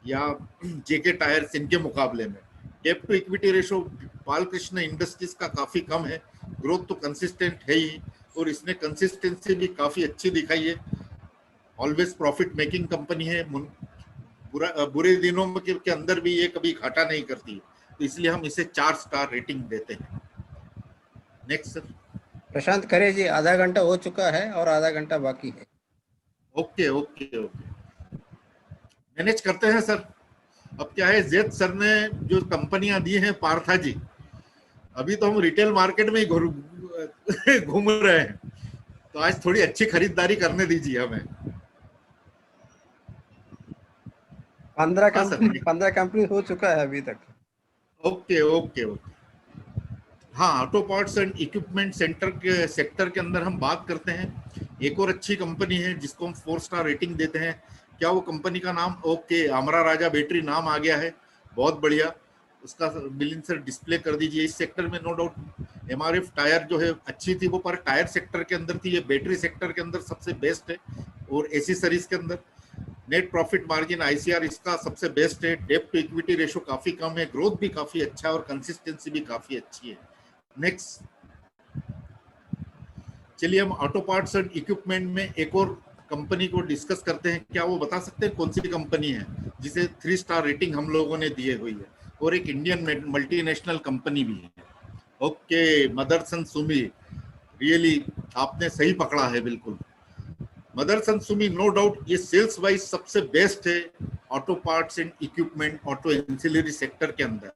या जेके टायर्स इनके मुकाबले में। डेप्ट to equity ratio Balkrishna Industries का काफी कम है, ग्रोथ तो कंसिस्टेंट है ही, और इसने कंसिस्टेंसी भी काफी अच्छी दिखाई है, ऑलवेज प्रॉफिट मेकिंग कंपनी है, बुरे दिनों के अंदर भी ये कभी घाटा नहीं करती, तो इसलिए हम इसे 4 स्टार रेटिंग देते हैं। Next sir. प्रशांत खरे जी, आधा घंटा हो चुका है और आधा घंटा बाकी है। ओके, मैनेज करते हैं सर। अब क्या है, जेद सर ने जो कंपनियां दी हैं पार्था जी, अभी तो हम रिटेल मार्केट में ही घूम रहे हैं, तो आज थोड़ी अच्छी खरीदारी करने दीजिए हमें। हाँ सर। 15 कंपनी हो चुका है अभी तक। Okay okay okay. हाँ, auto parts and equipment sector के अंदर हम बात करते हैं। एक और अच्छी कंपनी है जिसको हम 4 स्टार रेटिंग देते हैं। क्या वो कंपनी का नाम? ओके, अमरा राजा बैटरी नाम आ गया है, बहुत बढ़िया। उसका मिलिंद सर डिस्प्ले कर दीजिए। इस सेक्टर में नो डाउट एमआरएफ टायर जो है अच्छी थी, वो पर टायर सेक्टर के अंदर थी, ये बैटरी सेक्टर के अंदर सबसे बेस्ट है। और एसेसरीज के अंदर नेट प्रॉफिट मार्जिन आईसीआर इसका सबसे बेस्ट है। डेब्ट टू इक्विटी रेशो काफी कम है, ग्रोथ भी काफी अच्छा है और कंसिस्टेंसी भी काफी अच्छी है। नेक्स्ट, चलिए हम ऑटो पार्ट्स एंड इक्विपमेंट में एक और कंपनी को डिस्कस करते हैं। क्या वो बता सकते हैं कौन सी कंपनी है जिसे 3 स्टार रेटिंग हम लोगों ने दिए हुई है, और एक इंडियन मल्टीनेशनल कंपनी भी है। ओके, मदरसन सुमी, रियली आपने सही पकड़ा है बिल्कुल। मदरसन सुमी नो डाउट ये सेल्स वाइज सबसे बेस्ट है auto parts and equipment auto ancillary sector के अंदर,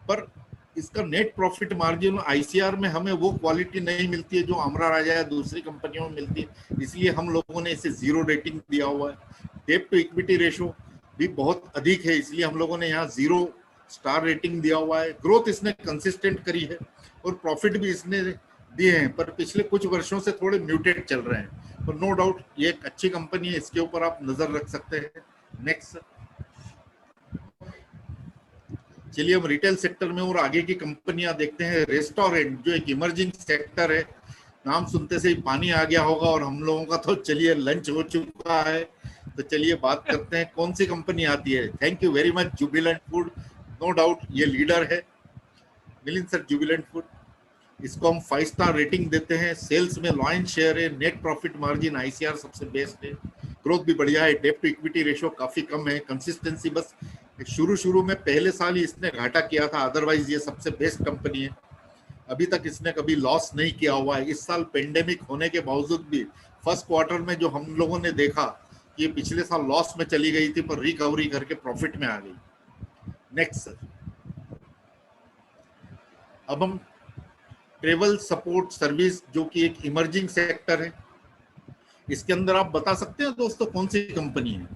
पर इसका नेट प्रॉफिट मार्जिन आईसीआर में हमें वो क्वालिटी नहीं मिलती है जो अमरा राजा या दूसरी कंपनियों में मिलती है, इसलिए हम लोगों ने इसे 0 रेटिंग दिया हुआ है। डेब्ट टू इक्विटी रेशो भी बहुत अधिक है, इसलिए हम लोगों ने यहाँ 0 स्टार रेटिंग दिया हुआ है। ग्रोथ इसने कंसिस्टेंट करी है और प्रॉफिट भी इसने दिए हैं, पर पिछले कुछ वर्षों से थोड़े म्यूटेड चल रहे हैं, पर नो डाउट ये एक अच्छी कंपनी है, इसके ऊपर आप नजर रख सकते हैं। नेक्स्ट, चलिए हम रिटेल सेक्टर में और आगे की कंपनियां देखते हैं। रेस्टोरेंट जो एक इमर्जिंग सेक्टर है, नाम सुनते से ही पानी आ गया होगा, और हम लोगों का तो चलिए लंच हो चुका है, तो चलिए बात करते हैं कौन सी कंपनी आती है। Thank you very much, Jubilant food, no doubt ये लीडर है। मिलिंद सर, जुबिलेंट फूड इसको हम 5 स्टार रेटिंग देते हैं। सेल्स में लॉयन शेयर है, नेट प्रॉफिट मार्जिन आईसीआर सबसे बेस्ट है, ग्रोथ भी बढ़िया है, डेब्ट टू इक्विटी रेशियो काफी कम है, कंसिस्टेंसी बस शुरू में पहले साल ही इसने घाटा किया था, अदरवाइज ये सबसे बेस्ट कंपनी है। अभी तक इसने कभी लॉस नहीं किया हुआ है। इस साल पेंडेमिक होने के बावजूद भी फर्स्ट क्वार्टर में जो हम लोगों ने देखा कि ये पिछले साल लॉस में चली गई थी, पर रिकवरी करके प्रॉफिट में आ गई। नेक्स्ट सर, अब हम ट्रेवल सपोर्ट सर्विस जो कि एक इमर्जिंग सेक्टर है, इसके अंदर आप बता सकते हैं दोस्तों कौन सी कंपनी है?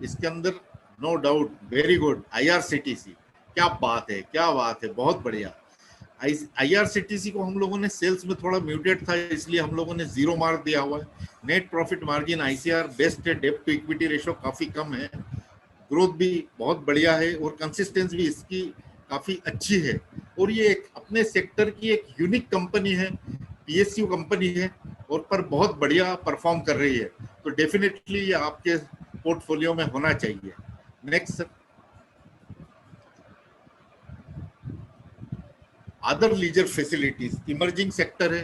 इसके अंदर no doubt very good IRCTC. क्या बात है, क्या बात है, बहुत बढ़िया। आईआरसीटीसी को हम लोगों ने सेल्स में थोड़ा म्यूटेड था, इसलिए हम लोगों ने 0 मार्क दिया हुआ है। Net profit margin ICR best है, डेब्ट टू इक्विटी रेशियो काफी कम है, ग्रोथ भी बहुत बढ़िया है और कंसिस्टेंसी भी इसकी काफी अच्छी है, और ये एक अपने सेक्टर की एक यूनिक कंपनी है, पीएसयू कंपनी है, और पर बहुत बढ़िया परफॉर्म कर रही है, तो डेफिनेटली ये आपके पोर्टफोलियो में होना चाहिए। Next sir, other leisure facilities emerging sector है।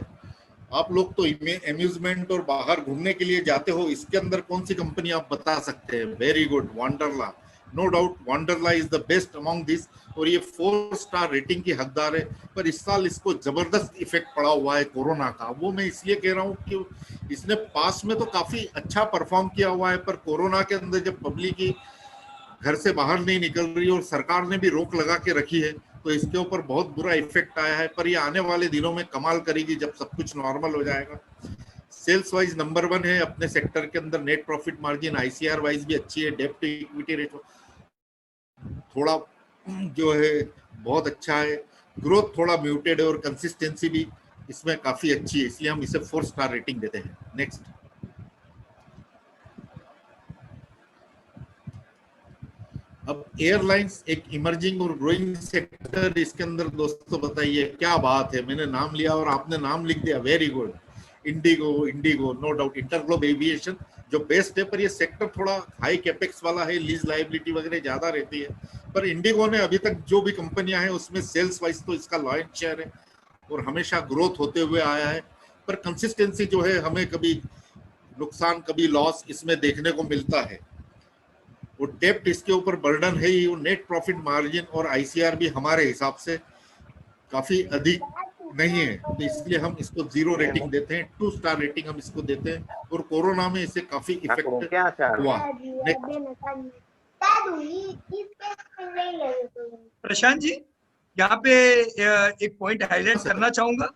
आप लोग तो अम्यूजमेंट और बाहर घूमने के लिए जाते हो, इसके अंदर कौन सी कंपनी आप बता सकते हैं? Very good, Wonderla, no doubt Wonderla is the best among this, और ये 4 स्टार रेटिंग की हकदार है, पर इस साल इसको जबरदस्त इफेक्ट पड़ा हुआ है कोरोना का। वो मैं इसलिए कह रहा हूँ कि इसने पास में तो काफी अच्छा परफॉर्म किया हुआ है, पर कोरोना के अंदर जब पब्लिक ही घर से बाहर नहीं निकल रही और सरकार ने भी रोक लगा के रखी है, तो इसके ऊपर बहुत बुरा इफेक्ट आया है, पर ये आने वाले दिनों में कमाल करेगी जब सब कुछ नॉर्मल हो जाएगा। सेल्स वाइज नंबर 1 है अपने सेक्टर के अंदर, net profit margin ICR wise भी अच्छी है, डेब्ट टू इक्विटी रेशियो थोड़ा जो है बहुत अच्छा है, ग्रोथ थोड़ा म्यूटेड है और कंसिस्टेंसी भी इसमें काफी अच्छी है, इसलिए हम इसे 4 स्टार रेटिंग देते हैं। नेक्स्ट, अब एयरलाइंस एक इमर्जिंग और ग्रोइंग सेक्टर, इसके अंदर दोस्तों बताइए क्या बात है, मैंने नाम लिया और आपने नाम लिख दिया, very good. IndiGo no doubt, InterGlobe aviation जो बेस्ट है, पर ये सेक्टर थोड़ा हाई कैपेक्स वाला है, लीज लायबिलिटी वगैरह ज्यादा रहती है, पर इंडिगो ने अभी तक जो भी कंपनियां हैं उसमें सेल्स वाइज तो इसका लॉयन शेयर है और हमेशा ग्रोथ होते हुए आया है, पर कंसिस्टेंसी जो है हमें कभी नुकसान कभी लॉस इसमें देखने को मिलता है, वो डेब्ट इसके ऊपर बर्डन है ही, वो नेट प्रॉफिट मार्जिन और आईसीआर भी हमारे हिसाब से काफी अधिक नहीं है, तो इसलिए हम इसको 0 रेटिंग देते हैं, 2 स्टार रेटिंग हम इसको देते हैं, और कोरोना में इसे काफी इफेक्ट हुआ। प्रशांत जी, यहाँ पे एक पॉइंट हाईलाइट करना चाहूंगा,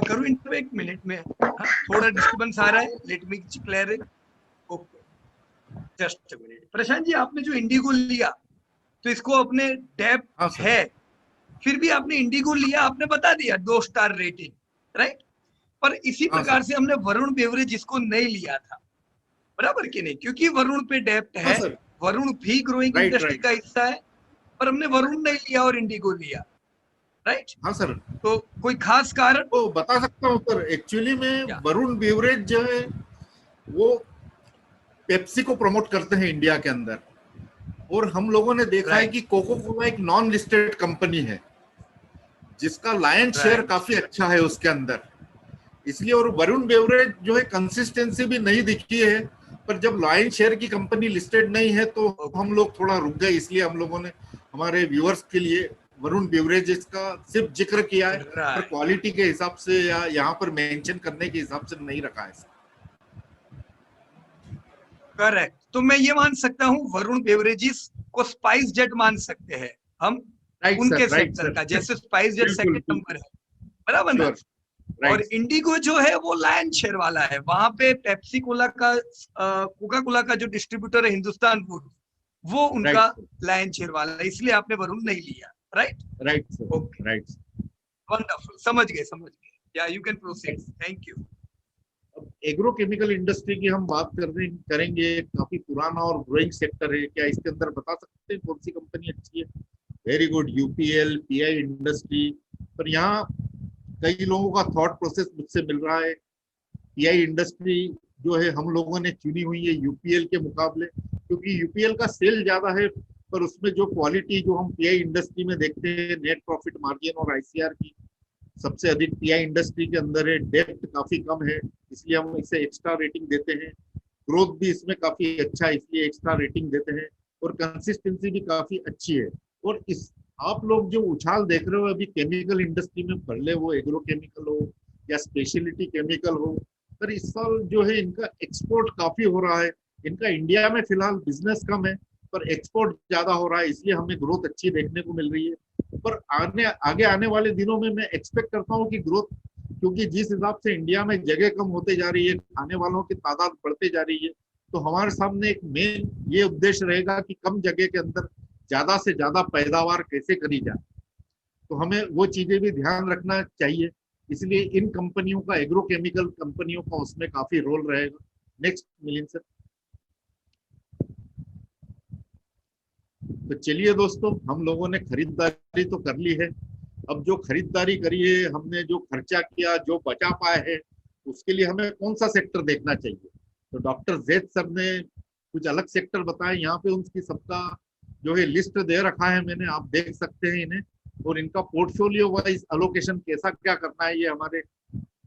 करूँ इंटरव्यू 1 मिनट में? थोड़ा डिस्टर्बेंस आ रहा है, let me clear it. Okay, just a minute Prashant ji, आपने जो इंडिगो लिया तो इसको अपने डेप हाँ सर। है, फिर भी आपने इंडिगो लिया, आपने बता दिया 2 स्टार रेटिंग, राइट। पर इसी हाँ प्रकार सर। से हमने वरुण बेवरेज इसको नहीं लिया था, बराबर कि नहीं, क्योंकि वरुण पे डेप्ट हाँ है, सर। वरुण भी ग्रोइंग राइट इंडस्ट्री राइट। का हिस्सा है, पर हमने वरुण नहीं लिया और इंडिगो लिया, राइट। हाँ सर, तो कोई खास कारण तो बता सकता हूँ सर, एक्चुअली में क्या? वरुण बेवरेज जो है वो पेप्सी को प्रमोट करते हैं इंडिया के अंदर, और हम लोगों ने देखा है राइट कि कोको कोला एक नॉन लिस्टेड कंपनी है जिसका लायन शेयर राइट काफी अच्छा है उसके अंदर, इसलिए। और वरुण बेवरेज जो है कंसिस्टेंसी भी नहीं दिखी है, पर जब लायन शेयर की कंपनी लिस्टेड नहीं है तो हम लोग थोड़ा रुक गए, इसलिए हम लोगों ने हमारे व्यूअर्स के लिए वरुण बेवरेज का सिर्फ जिक्र किया है, पर राइट क्वालिटी के हिसाब से या यहाँ पर मेंशन करने के हिसाब से नहीं रखा है। करेक्ट। तो मैं ये मान सकता हूँ वरुण बेवरेजेस को स्पाइस जेट मान सकते हैं हम, राइट उनके सर, राइट सेक्टर सर। का, जैसे स्पाइस जेट बिल्कुल सेकंड बिल्कुल। नंबर है, बराबर ना। श्योर। और राइट। इंडिगो जो है वो लायन शेयर वाला है, वहां पे पेप्सी कोला का, कोका कोला का जो डिस्ट्रीब्यूटर है हिंदुस्तान फूड, वो राइट उनका सर। लायन शेयर वाला है, इसलिए आपने वरुण नहीं लिया, right. Right sir. Okay, right. Wonderful, समझ गए समझ गए, या you can proceed, thank you. अब एग्रोकेमिकल इंडस्ट्री की हम बात करेंगे, काफी पुराना और ग्रोइंग सेक्टर है, क्या इसके अंदर बता सकते हैं कौन सी कंपनी अच्छी है? Very good, UPL, pi industry. पर यहाँ कई लोगों का थॉट प्रोसेस मुझसे मिल रहा है, पीआई इंडस्ट्री जो है हम लोगों ने चुनी हुई है यूपीएल के मुकाबले, क्योंकि यूपीएल का सेल ज्यादा है, पर उसमें जो क्वालिटी जो हम पीआई इंडस्ट्री में देखते हैं, नेट प्रॉफिट मार्जिन और आईसीआर की सबसे अधिक पीआई इंडस्ट्री के अंदर है, डेप्थ काफी कम है, इसलिए हम इसे एक्स्ट्रा रेटिंग देते हैं। ग्रोथ भी इसमें काफी अच्छा है, इसलिए एक्स्ट्रा रेटिंग देते हैं, और कंसिस्टेंसी भी काफी अच्छी है। और इस आप लोग जो उछाल देख रहे हो अभी केमिकल इंडस्ट्री में, भले वो एग्रोकेमिकल हो या स्पेशलिटी केमिकल हो, पर इस साल जो है इनका एक्सपोर्ट काफी हो रहा है। इनका इंडिया में फिलहाल बिजनेस कम है, पर एक्सपोर्ट ज्यादा हो रहा है, इसलिए हमें ग्रोथ अच्छी देखने को मिल रही है। पर आगे आने वाले दिनों में मैं एक्सपेक्ट करता हूँ कि ग्रोथ, क्योंकि जिस हिसाब से इंडिया में जगह कम होते जा रही है, खाने वालों की तादाद बढ़ते जा रही है, तो हमारे सामने एक मेन ये उद्देश्य रहेगा कि कम जगह के अंदर ज्यादा से ज्यादा पैदावार कैसे करी जाए, तो हमें वो चीजें भी ध्यान रखना चाहिए। इसलिए इन कंपनियों का, एग्रोकेमिकल कंपनियों का उसमें काफी रोल रहेगा। Next Milind sir. तो चलिए दोस्तों, हम लोगों ने खरीदारी तो कर ली है, अब जो खरीदारी करी है हमने, जो खर्चा किया, जो बचा पाए हैं, उसके लिए हमें कौन सा सेक्टर देखना चाहिए? तो डॉक्टर जैद सर ने कुछ अलग सेक्टर बताए, यहाँ पे उनकी सबका जो है लिस्ट दे रखा है मैंने, आप देख सकते हैं इन्हें, और इनका पोर्टफोलियो वाइज अलोकेशन कैसा क्या करना है ये हमारे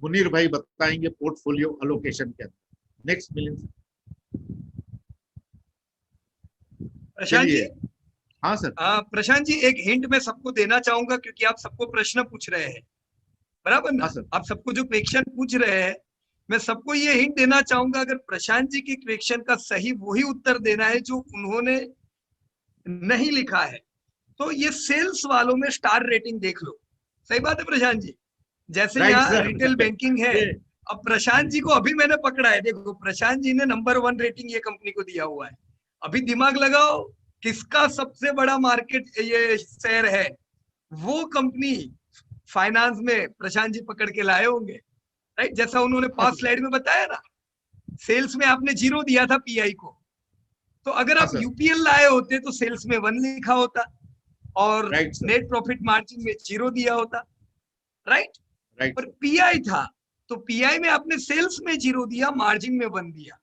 मुनीर भाई बताएंगे पोर्टफोलियो अलोकेशन के अंदर। नेक्स्ट मिलिंद। प्रशांत जी, चलिए। हाँ सर। प्रशांत जी एक हिंट मैं सबको देना चाहूंगा, क्योंकि आप सबको प्रश्न पूछ रहे हैं, बराबर ना। हाँ सर। आप सबको जो क्वेश्चन पूछ रहे हैं, मैं सबको ये हिंट देना चाहूंगा, अगर प्रशांत जी के क्वेश्चन का सही वही उत्तर देना है जो उन्होंने नहीं लिखा है, तो ये सेल्स वालों में स्टार रेटिंग देख लो। सही बात है प्रशांत जी, जैसे राइट यहाँ सर। रिटेल बैंकिंग है, ये अब प्रशांत जी को अभी मैंने पकड़ा है, देखो प्रशांत जी ने नंबर 1 रेटिंग ये कंपनी को दिया हुआ है। अभी दिमाग लगाओ, किसका सबसे बड़ा मार्केट ये शेयर है, वो कंपनी फाइनेंस में प्रशांत जी पकड़ के लाए होंगे, राइट। जैसा उन्होंने हाँ 5 स्लाइड में बताया ना, सेल्स में आपने 0 दिया था पीआई को, तो अगर आप सर। यूपीएल लाए होते तो सेल्स में 1 लिखा होता, और right sir. Net profit margin में 0 दिया होता, राइट। राइट पर सर। पीआई था, तो पीआई में आपने सेल्स में 0 दिया, मार्जिन में 1 दिया।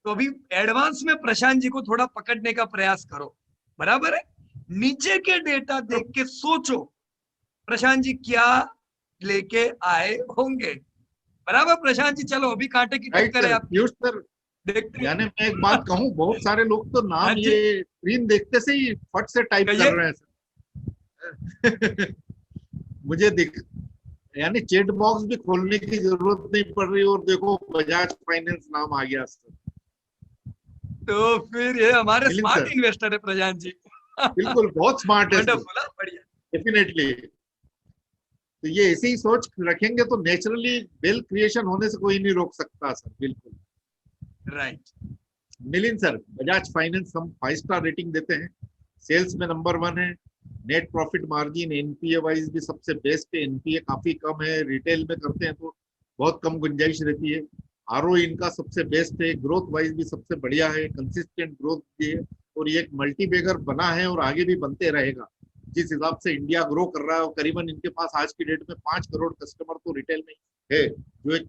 तो अभी एडवांस में प्रशांत जी को थोड़ा पकड़ने का प्रयास करो, बराबर है। नीचे के डेटा देख के सोचो प्रशांत जी क्या लेके आए होंगे, बराबर प्रशांत जी। चलो अभी कांटे की राइट टक्कर है सर। आपकी, पीयूष सर, देखते यानी हैं। मैं एक बात कहूँ, बहुत सारे लोग तो हाँ नाम जी, ये स्क्रीन देखते से ही फट से टाइप कहिए। कर रहे हैं सर। मुझे दिख, यानी चैट बॉक्स भी खोलने की जरूरत नहीं पड़ रही, और देखो बजाज फाइनेंस नाम आ गया सर। तो फिर ये हमारे मिलिंद स्मार्ट सर, इन्वेस्टर है प्रशांत जी। बिल्कुल बहुत स्मार्ट है सर, वंडरफुल, बढ़िया, डेफिनेटली। तो ये ऐसे ही सोच रखेंगे तो नेचुरली वेल्थ क्रिएशन होने से कोई नहीं रोक सकता सर, बिल्कुल। Right. Milind sir, Bajaj finance हम 5 स्टार रेटिंग देते हैं, सेल्स में नंबर 1 है, net profit margin NPA wise भी सबसे बेस्ट है, एनपीए काफी कम है, रिटेल में करते हैं तो बहुत कम गुंजाइश रहती है, आरओ इनका सबसे बेस्ट है, ग्रोथ वाइज भी सबसे बढ़िया है, कंसिस्टेंट ग्रोथ भी है, और ये एक मल्टी बैगर बना है और आगे भी बनते रहेगा। जिस हिसाब से इंडिया ग्रो कर रहा है, और करीबन इनके पास आज की डेट में 5 करोड़ कस्टमर तो रिटेल में है, जो एक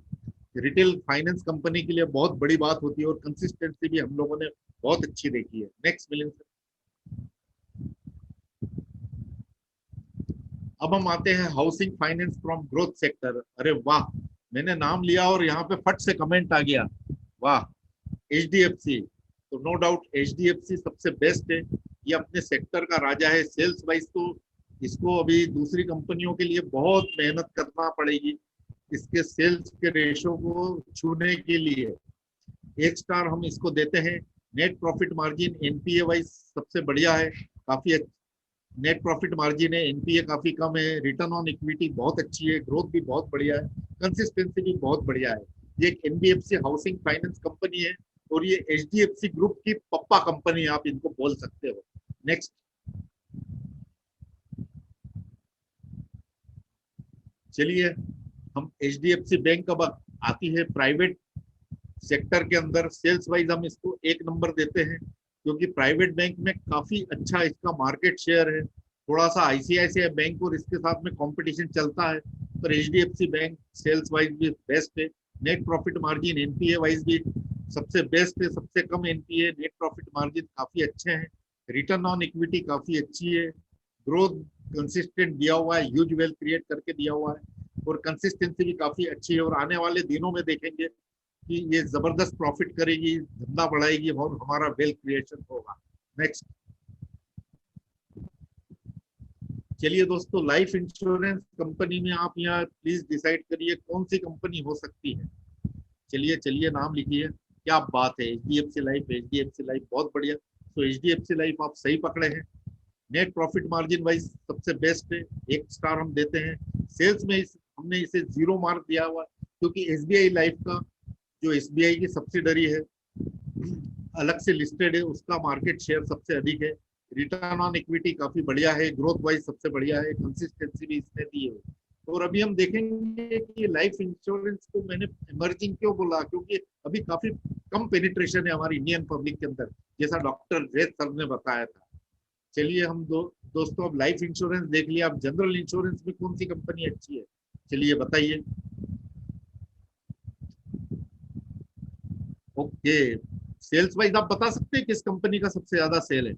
रिटेल फाइनेंस कंपनी के लिए बहुत बड़ी बात होती है, और कंसिस्टेंसी भी हम लोगों ने बहुत अच्छी देखी है। Next Milind sir. अब हम आते हैं housing finance from growth sector. अरे वाह, मैंने नाम लिया और यहाँ पे फट से कमेंट आ गया, वाह, एचडीएफसी। तो नो डाउट एचडीएफसी सबसे बेस्ट है, ये अपने सेक्टर का राजा है। सेल्स वाइज तो इसको अभी दूसरी कंपनियों के लिए बहुत मेहनत करना पड़ेगी इसके सेल्स के रेशो को छूने के लिए। 1 स्टार हम इसको देते हैं। Net profit margin NPA wise सबसे बढ़िया है, काफी नेट प्रॉफिट मार्जिन है, एनपीए काफी कम है, रिटर्न ऑन इक्विटी बहुत अच्छी है, ग्रोथ भी बहुत बढ़िया है, कंसिस्टेंसी भी बहुत बढ़िया है। ये एक एनबीएफसी हाउसिंग फाइनेंस कंपनी है, और ये एचडीएफसी ग्रुप की पप्पा कंपनी आप इनको बोल सकते हो। नेक्स्ट। चलिए, हम एचडीएफसी बैंक अब आती है प्राइवेट सेक्टर के अंदर, सेल्स वाइज हम इसको 1 नंबर देते हैं, क्योंकि प्राइवेट बैंक में काफी अच्छा इसका मार्केट शेयर है। थोड़ा सा आईसीआईसीआई बैंक और इसके साथ में कंपटीशन चलता है, पर एचडीएफसी बैंक सेल्स वाइज भी बेस्ट है। Net profit margin NPA wise भी सबसे बेस्ट है, सबसे कम एनपीए, नेट प्रॉफिट मार्जिन काफी अच्छे हैं, रिटर्न ऑन इक्विटी काफी अच्छी है, ग्रोथ कंसिस्टेंट दिया हुआ है, ह्यूज वेल्थ क्रिएट करके दिया हुआ है, और कंसिस्टेंसी भी काफी अच्छी है, और आने वाले दिनों में देखेंगे कि ये जबरदस्त प्रॉफिट करेगी, धंधा बढ़ाएगी और हमारा वेल्थ क्रिएशन होगा। नेक्स्ट। चलिए दोस्तों, लाइफ इंश्योरेंस कंपनी में आप यहाँ प्लीज डिसाइड करिए कौन सी कंपनी हो सकती है। चलिए चलिए, नाम लिखिए। क्या बात है, एचडीएफसी लाइफ, एचडीएफसी लाइफ बहुत बढ़िया। तो एचडीएफसी लाइफ आप सही पकड़े हैं। नेट प्रॉफिट मार्जिन वाइज सबसे बेस्ट है, 1 स्टार हम देते हैं। सेल्स में हमने इसे 0 मार्क दिया हुआ, क्योंकि एसबीआई लाइफ का जो एसबीआई की सब्सिडरी है, अलग से लिस्टेड है, उसका मार्केट शेयर सबसे अधिक है, रिटर्न ऑन इक्विटी काफी बढ़िया है, ग्रोथ वाइज सबसे बढ़िया है, कंसिस्टेंसी भी इसने दी है। और अभी हम देखेंगे कि लाइफ इंश्योरेंस को मैंने इमर्जिंग क्यों बोला, क्योंकि अभी काफी कम पेनिट्रेशन है हमारी इंडियन पब्लिक के अंदर, जैसा डॉक्टर जैद सर ने बताया था। चलिए हम दोस्तों, अब लाइफ इंश्योरेंस देख लिया, अब जनरल इंश्योरेंस में कौन सी कंपनी अच्छी है, चलिए बताइए। ओके, सेल्स वाइज आप बता सकते हैं किस कंपनी का सबसे ज्यादा सेल है?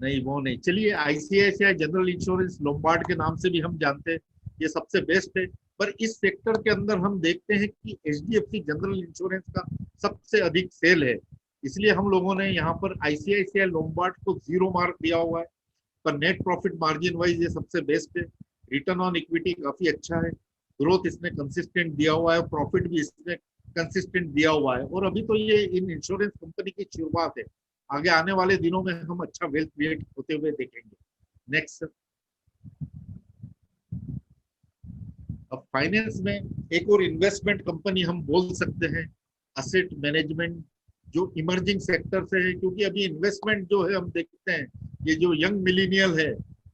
नहीं, वो नहीं। चलिए, आईसीआईसीआई जनरल इंश्योरेंस लोम्बार्ड के नाम से भी हम जानते हैं, ये सबसे बेस्ट है। पर इस सेक्टर के अंदर हम देखते हैं कि एचडीएफसी जनरल इंश्योरेंस का सबसे अधिक सेल है, इसलिए हम लोगों ने यहाँ पर आईसीआईसीआई लोम्बार्ड को 0 मार्क दिया हुआ है। पर नेट प्रॉफिट मार्जिन वाइज ये सबसे बेस्ट है, रिटर्न ऑन इक्विटी काफी अच्छा है, ग्रोथ इसने कंसिस्टेंट दिया हुआ है, प्रॉफिट भी इसने कंसिस्टेंट दिया हुआ है, और अभी तो ये इन इंश्योरेंस कंपनी की शुरुआत है, आगे आने वाले दिनों में हम अच्छा वेल्थ क्रिएट होते हुए देखेंगे। नेक्स्ट। अब फाइनेंस में एक और इन्वेस्टमेंट कंपनी हम बोल सकते हैं, असेट मैनेजमेंट, जो इमर्जिंग सेक्टर से है, क्योंकि अभी इन्वेस्टमेंट जो है हम देखते हैं, ये जो यंग मिलीनियल है,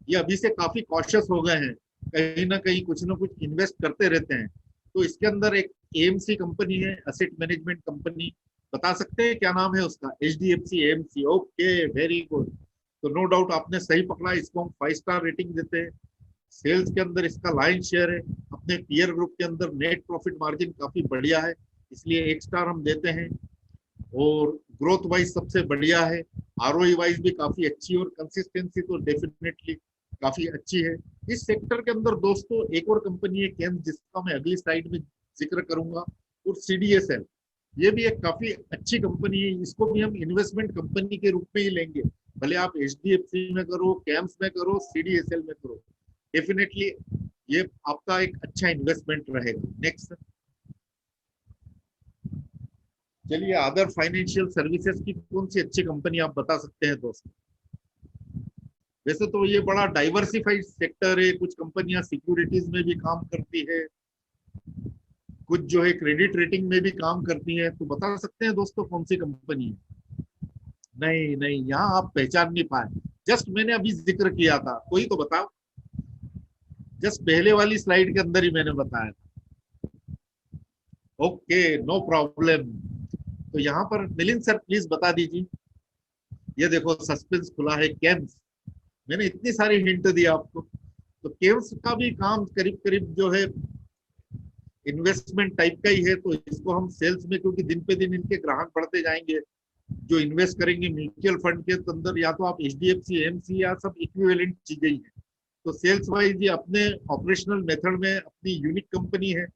ये अभी से काफी कॉशियस हो गए हैं, कहीं ना कुछ इन्वेस्ट करते रहते हैं। तो इसके अंदर एक एएमसी कंपनी है, असेट मैनेजमेंट कंपनी, बता सकते हैं क्या नाम है उसका? HDFC AMC. Okay, very good. तो नो डाउट आपने सही पकड़ा, इसको हम 5 स्टार रेटिंग देते हैं। सेल्स के अंदर इसका लाइन शेयर है, अपने पीयर ग्रुप के अंदर नेट प्रॉफिट मार्जिन काफी बढ़िया है, इसलिए 1 स्टार हम देते हैं, और ग्रोथ वाइज सबसे बढ़िया है, आरओई वाइज भी काफी अच्छी, और कंसिस्टेंसी तो डेफिनेटली काफी अच्छी है। इस सेक्टर के अंदर दोस्तों एक और कंपनी है केम, जिसका मैं अगली स्लाइड में जिक्र करूंगा, और सीडीएसएल, ये भी एक काफी अच्छी कंपनी है, इसको भी हम इन्वेस्टमेंट कंपनी के रूप में ही लेंगे, भले आप एचडीएफसी में करो, कैम्स में करो, सीडीएसएल में करो, डेफिनेटली ये आपका एक अच्छा इन्वेस्टमेंट रहेगा। नेक्स्ट। चलिए, अदर फाइनेंशियल सर्विसेज की कौन सी अच्छी कंपनी आप बता सकते हैं दोस्तों? वैसे तो ये बड़ा डाइवर्सिफाइड सेक्टर है, कुछ कंपनियां सिक्योरिटीज में भी काम करती है, कुछ जो है क्रेडिट रेटिंग में भी काम करती है। तो बता सकते हैं दोस्तों कौन सी कंपनी है? नहीं नहीं, यहाँ आप पहचान नहीं पाए। जस्ट मैंने अभी जिक्र किया था, कोई तो बताओ। जस्ट पहले वाली स्लाइड के अंदर ही मैंने बताया। Okay, no problem. तो यहाँ पर मिलिंद सर प्लीज बता दीजिए। ये देखो सस्पेंस खुला है, केम्स। मैंने इतनी सारी हिंट दी आपको। तो केम्स का भी काम करीब करीब जो है इन्वेस्टमेंट टाइप का ही है। तो इसको हम सेल्स में, क्योंकि दिन पे दिन इनके ग्राहक बढ़ते जाएंगे जो इन्वेस्ट करेंगे म्यूचुअल फंड के अंदर, या तो आप HDFC AMC या सब इक्विवेलेंट चीजें ही है। तो सेल्स वाइज ये अपने ऑपरेशनल मेथड में अपनी यूनिक कंपनी है।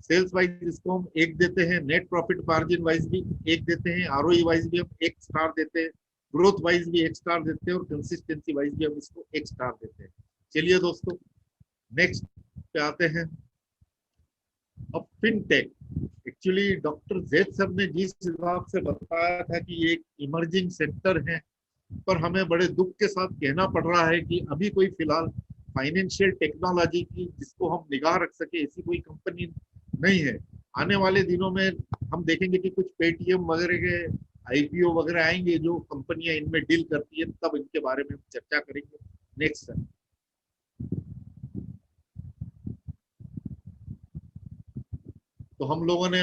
सेल्स वाइज इसको हम 1 देते हैं, नेट प्रॉफिट मार्जिन वाइज भी 1 देते हैं, ROE वाइज भी हम 1 स्टार देते हैं, ग्रोथ वाइज भी 1 स्टार देते हैं, और कंसिस्टेंसी वाइज भी हम इसको 1 स्टार देते हैं। चलिए दोस्तों नेक्स्ट पे आते हैं। अब fintech, actually doctor Zaid sir ने जिस हिसाब से बताया था कि ये एक इमर्जिंग सेक्टर है, पर हमें बड़े दुख के साथ कहना पड़ रहा है कि अभी कोई फिलहाल फाइनेंशियल टेक्नोलॉजी की जिसको हम निगाह रख सके ऐसी कोई कंपनी नहीं है। आने वाले दिनों में हम देखेंगे कि कुछ पेटीएम वगैरह के IPO वगैरह आएंगे जो कंपनियां इनमें डील करती है, तब इनके बारे में हम चर्चा करेंगे। Next sir. तो हम लोगों ने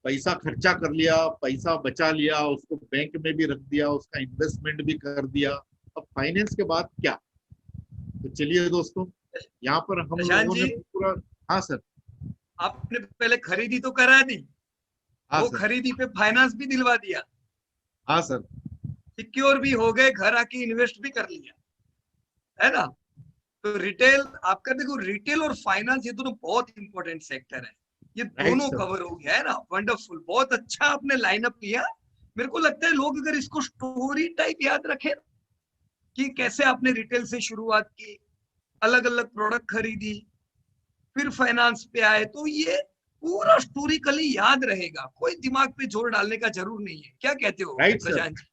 पैसा खर्चा कर लिया, पैसा बचा लिया, उसको बैंक में भी रख दिया, उसका इन्वेस्टमेंट भी कर दिया। अब फाइनेंस के बाद क्या? तो चलिए दोस्तों, यहाँ पर हम लोगों ने पूरा। हाँ सर। आपने पहले खरीदी तो करा दी, हाँ वो सर। खरीदी पे फाइनेंस भी दिलवा दिया, हाँ सर। सिक्योर भी हो गए, घर आके इन्वेस्ट भी कर लिया, है ना। तो रिटेल आपका देखो, रिटेल और फाइनेंस ये दोनों बहुत इंपॉर्टेंट सेक्टर है, ये दोनों कवर हो गया है ना। वंडरफुल, बहुत अच्छा आपने लाइनअप किया। मेरे को लगता है लोग अगर इसको स्टोरी टाइप याद रखें कि कैसे आपने रिटेल से शुरुआत की, अलग अलग प्रोडक्ट खरीदी, फिर फाइनेंस पे आए, तो ये पूरा स्टोरिकली याद रहेगा, कोई दिमाग पे जोर डालने का जरूर नहीं है। क्या कहते हो प्रशांत जी?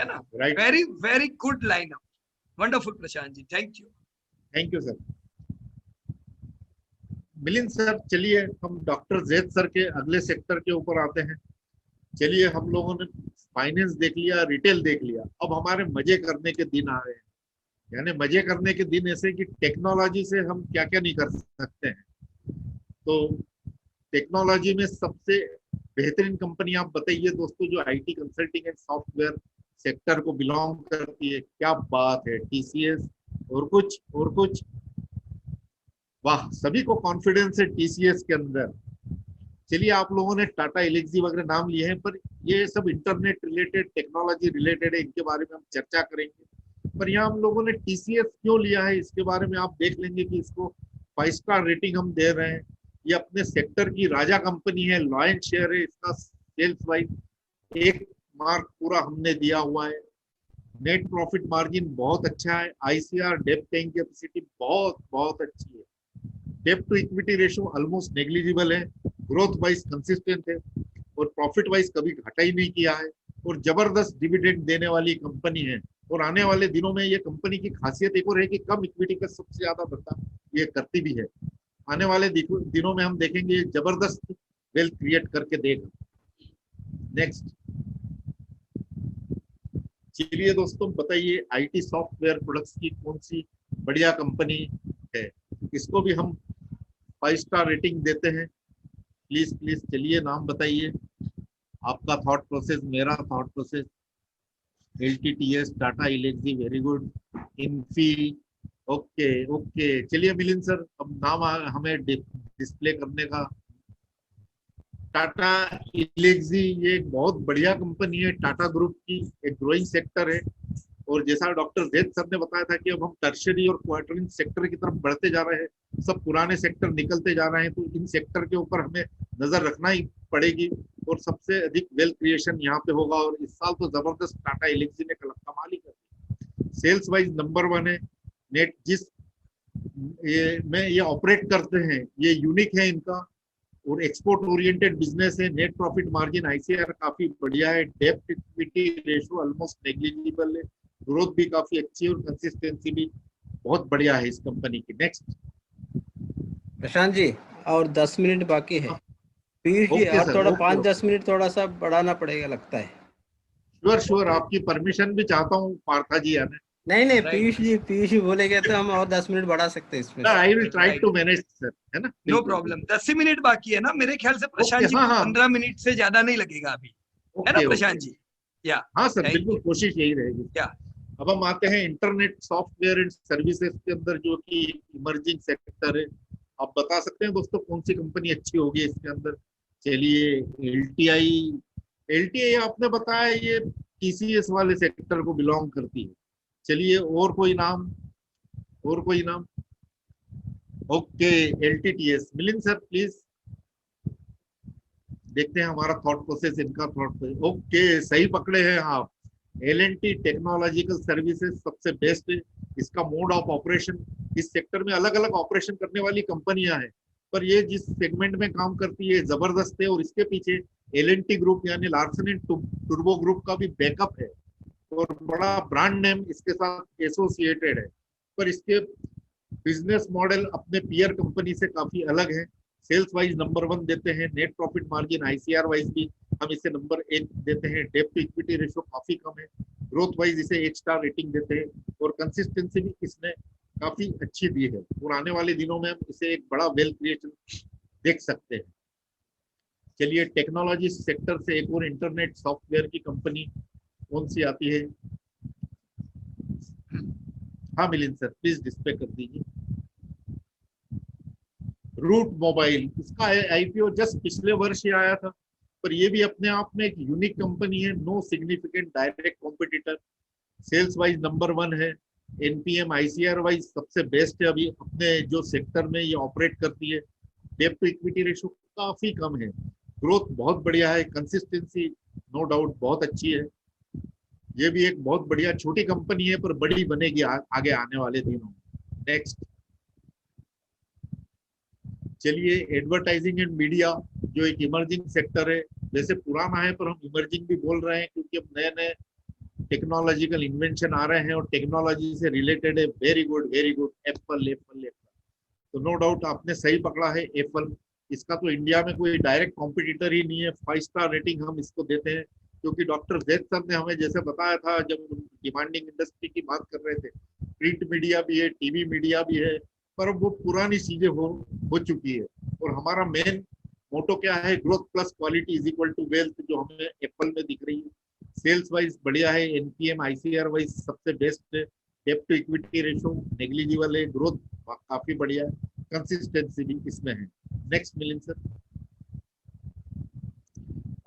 है ना। Very very good lineup, wonderful Prashant ji, thank you. Thank you sir. Milind sir, चलिए हम डॉक्टर जैद सर के अगले सेक्टर के ऊपर आते हैं। चलिए, हम लोगों ने फाइनेंस देख लिया, रिटेल देख लिया, अब हमारे मजे करने के दिन आ रहे हैं। यानी मजे करने के दिन ऐसे कि टेक्नोलॉजी से हम क्या क्या नहीं कर सकते हैं। तो टेक्नोलॉजी में सबसे बेहतरीन कंपनी आप बताइए दोस्तों, जो IT consulting and software sector को बिलोंग करती है। क्या बात है, TCS। और कुछ वाह, सभी को कॉन्फिडेंस है TCS के अंदर। चलिए, आप लोगों ने टाटा एलेक्सी वगैरह नाम लिए हैं, पर ये सब इंटरनेट रिलेटेड, टेक्नोलॉजी रिलेटेड है, इनके बारे में हम चर्चा करेंगे। पर यहाँ हम लोगों ने TCS क्यों लिया है इसके बारे में आप देख लेंगे कि इसको 5 स्टार रेटिंग हम दे रहे हैं। ये अपने सेक्टर की राजा कंपनी है, लॉयन शेयर है इसका। सेल्स वाइज 1 मार्क पूरा हमने दिया हुआ है। नेट प्रॉफिट मार्जिन बहुत अच्छा है। ICR, डेब्ट पेइंग कैपेसिटी बहुत अच्छी है। डेब्ट to equity ratio almost negligible है। ग्रोथ वाइज कंसिस्टेंट है, और प्रॉफिट वाइज कभी घाटा ही नहीं किया है, और जबरदस्त डिविडेंड देने वाली कंपनी है। और आने वाले दिनों में ये कंपनी की खासियत एक और है कि कम इक्विटी का सबसे ज्यादा भत्ता ये करती भी है। आने वाले दिनों में हम देखेंगे ये जबरदस्त वेल्थ क्रिएट करके देगा। नेक्स्ट। चलिए दोस्तों, बताइए IT सॉफ्टवेयर प्रोडक्ट्स की कौन सी बढ़िया कंपनी है। इसको भी हम 5 स्टार रेटिंग देते हैं। प्लीज चलिए नाम बताइए, आपका थॉट प्रोसेस, मेरा thought process. LTTS, Tata Elxsi, very good. Infy, okay. चलिए मिलिंद सर, अब नाम हमें डिस्प्ले करने का। टाटा एलेक्सी ये एक बहुत बढ़िया कंपनी है, टाटा ग्रुप की, एक ग्रोइंग सेक्टर है। और जैसा डॉक्टर जैद सर ने बताया था कि अब हम टर्शरी और क्वार्टरिंग सेक्टर की तरफ बढ़ते जा रहे हैं, सब पुराने सेक्टर निकलते जा रहे हैं, तो इन सेक्टर के ऊपर हमें नजर रखना ही पड़ेगी। और सबसे अधिक वेल्थ क्रिएशन यहाँ पे होगा। और इस साल तो जबरदस्त टाटा एलेक्सी ने कमाल ही कर दी। सेल्स वाइज नंबर 1 है। नेट जिस ये ऑपरेट करते हैं ये यूनिक है इनका, और एक्सपोर्ट ओरिएंटेड बिजनेस है। नेट प्रॉफिट मार्जिन ICR काफी बढ़िया है। डेब्ट इक्विटी रेशियो ऑलमोस्ट नेग्लिजिबल है। ग्रोथ भी काफी अच्छी है, और कंसिस्टेंसी भी बहुत बढ़िया है इस कंपनी की। नेक्स्ट प्रशांत जी, और 10 मिनट बाकी है। पीयूष जी, ओके और सर, थोड़ा ओके 5-10 मिनट थोड़ा सा बढ़ाना पड़ेगा लगता है। श्योर श्योर, आपकी परमिशन भी चाहता हूँ पार्था जी आने। नहीं नहीं, राइट पीयूष जी बोलेंगे तो हम और 10 मिनट बढ़ा सकते हैं इसमें से। I will write try write, to manage sir, है ना, नो बिल्कुल प्रॉब्लम। बिल्कुल। 10 ही मिनट बाकी है ना मेरे ख्याल से, प्रशांत ओके, जी हाँ को हाँ, 15 मिनट से ज्यादा नहीं लगेगा अभी, है ना ओके ओके, प्रशांत जी? या हाँ सर, थैंक बिल्कुल यू। कोशिश यही रहेगी। या अब हम आते हैं इंटरनेट सॉफ्टवेयर एंड सर्विसेज के अंदर, जो कि इमर्जिंग सेक्टर है। आप बता सकते हैं दोस्तों कौन सी कंपनी अच्छी होगी इसके अंदर? चलिए, एलटीआई। एलटीआई आपने बताया ये टीसीएस वाले सेक्टर को बिलोंग करती है। चलिए, और कोई नाम, और कोई नाम? Okay, LTTS. Milind sir please, देखते हैं हमारा थॉट प्रोसेस, इनका थॉट प्रोसेस। ओके, सही पकड़े हैं आप। एल&टी टेक्नोलॉजिकल सर्विसेज सबसे बेस्ट है। इसका मोड ऑफ ऑपरेशन, इस सेक्टर में अलग अलग ऑपरेशन करने वाली कंपनियां हैं, पर ये जिस सेगमेंट में काम करती है जबरदस्त है। और इसके पीछे एल&टी ग्रुप यानी लार्सन एंड टुर्बो ग्रुप का भी बैकअप है, और बड़ा ब्रांड नेम इसके साथ एसोसिएटेड है। पर इसके बिजनेस मॉडल अपने पीयर कंपनी से काफी अलग है। सेल्स वाइज नंबर 1 देते हैं, net profit margin ICR wise भी हम इसे नंबर 1 देते हैं, डेट टू इक्विटी रेशियो काफी कम है, ग्रोथ वाइज इसे 1 स्टार रेटिंग देते हैं, और कंसिस्टेंसी भी इसने काफी अच्छी दी है। और आने वाले दिनों में हम इसे एक बड़ा वेल क्रिएशन देख सकते हैं। चलिए, टेक्नोलॉजी सेक्टर से एक और इंटरनेट सॉफ्टवेयर की कंपनी कौन सी आती है? हाँ मिलिंद सर, प्लीज डिस्प्ले कर दीजिए। रूट मोबाइल, इसका आईपीओ जस्ट पिछले वर्ष ही आया था, पर ये भी अपने आप में एक यूनिक कंपनी है। No significant direct competitor, sales wise number 1 है, एनपीएम आईसीआर वाइज सबसे बेस्ट है अभी अपने जो सेक्टर में ये ऑपरेट करती है। डेट टू इक्विटी रेशियो काफी कम है, ग्रोथ बहुत बढ़िया है, कंसिस्टेंसी नो डाउट बहुत अच्छी है। ये भी एक बहुत बढ़िया छोटी कंपनी है, पर बड़ी बनेगी आगे आने वाले दिनों में। नेक्स्ट, चलिए, एडवर्टाइजिंग एंड मीडिया, जो एक इमर्जिंग सेक्टर है। वैसे पुराना है, पर हम इमर्जिंग भी बोल रहे हैं क्योंकि अब नए नए टेक्नोलॉजिकल इन्वेंशन आ रहे हैं और टेक्नोलॉजी से रिलेटेड है। Very good very good, Apple Apple Apple. तो नो डाउट आपने सही पकड़ा है, एप्पल। इसका तो इंडिया में कोई डायरेक्ट कॉम्पिटिटर ही नहीं है। 5 स्टार रेटिंग हम इसको देते हैं, क्योंकि डॉक्टर जैद सर ने हमें जैसे बताया था जब डिमांडिंग इंडस्ट्री की बात कर रहे थे, प्रिंट मीडिया भी है, टीवी मीडिया भी है, पर वो पुरानी चीजें हो चुकी है। और हमारा मेन मोटो क्या है? Growth plus quality is equal to wealth, जो हमें एप्पल में दिख रही है। सेल्स वाइज बढ़िया है, एनपीएम आईसीआर वाइज सबसे बेस्ट है, debt to equity ratio negligible है, ग्रोथ काफी बढ़िया है, कंसिस्टेंसी भी इसमें है। Next Milind sir.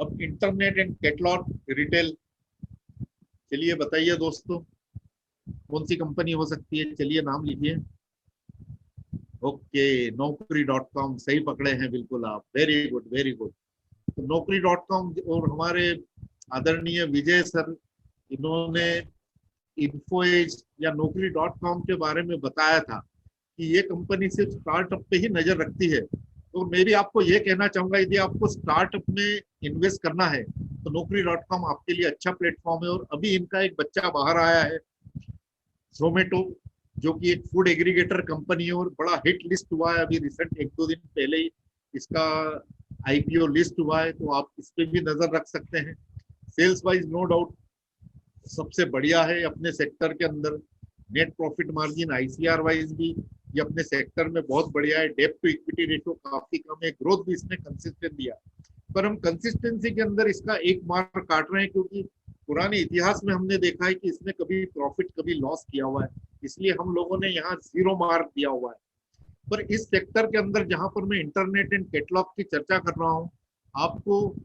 अब इंटरनेट एंड कैटलॉग रिटेल, चलिए बताइए दोस्तों कौन सी कंपनी हो सकती है? चलिए नाम लीजिए। ओके, नौकरी.com, सही पकड़े हैं बिल्कुल आप, वेरी गुड वेरी गुड। तो नौकरी.com और हमारे आदरणीय विजय सर, इन्होंने इन्फोएज या नौकरी.com के बारे में बताया था कि ये कंपनी सिर्फ स्टार्टअप पे ही नजर रखती है। तो मैं भी आपको ये कहना चाहूंगा, यदि आपको स्टार्टअप में इन्वेस्ट करना है तो नौकरी.com आपके लिए अच्छा प्लेटफॉर्म है। और अभी इनका एक बच्चा बाहर आया है, जोमेटो, जो कि एक फूड एग्रीगेटर कंपनी है और बड़ा हिट लिस्ट हुआ है अभी रिसेंट 1-2 दिन पहले ही इसका आईपीओ लिस्ट हुआ है, तो आप इस पे भी नजर रख सकते हैं। सेल्स वाइज नो डाउट सबसे बढ़िया है अपने सेक्टर के अंदर, net profit margin ICR wise भी ये अपने सेक्टर में बहुत बढ़िया है, डेट टू इक्विटी रेशियो काफी कम है, ग्रोथ भी इसने कंसिस्टेंट दिया। पर हम कंसिस्टेंसी के अंदर इसका एक मार्क काट रहे हैं, क्योंकि पुराने इतिहास में हमने देखा है कि इसने कभी प्रॉफिट कभी लॉस किया हुआ है, इसलिए हम लोगों ने यहाँ 0 मार्क दिया हुआ है। पर इस सेक्टर के अंदर जहां पर मैं इंटरनेट एंड कैटलॉग की चर्चा कर रहा हूँ, आपको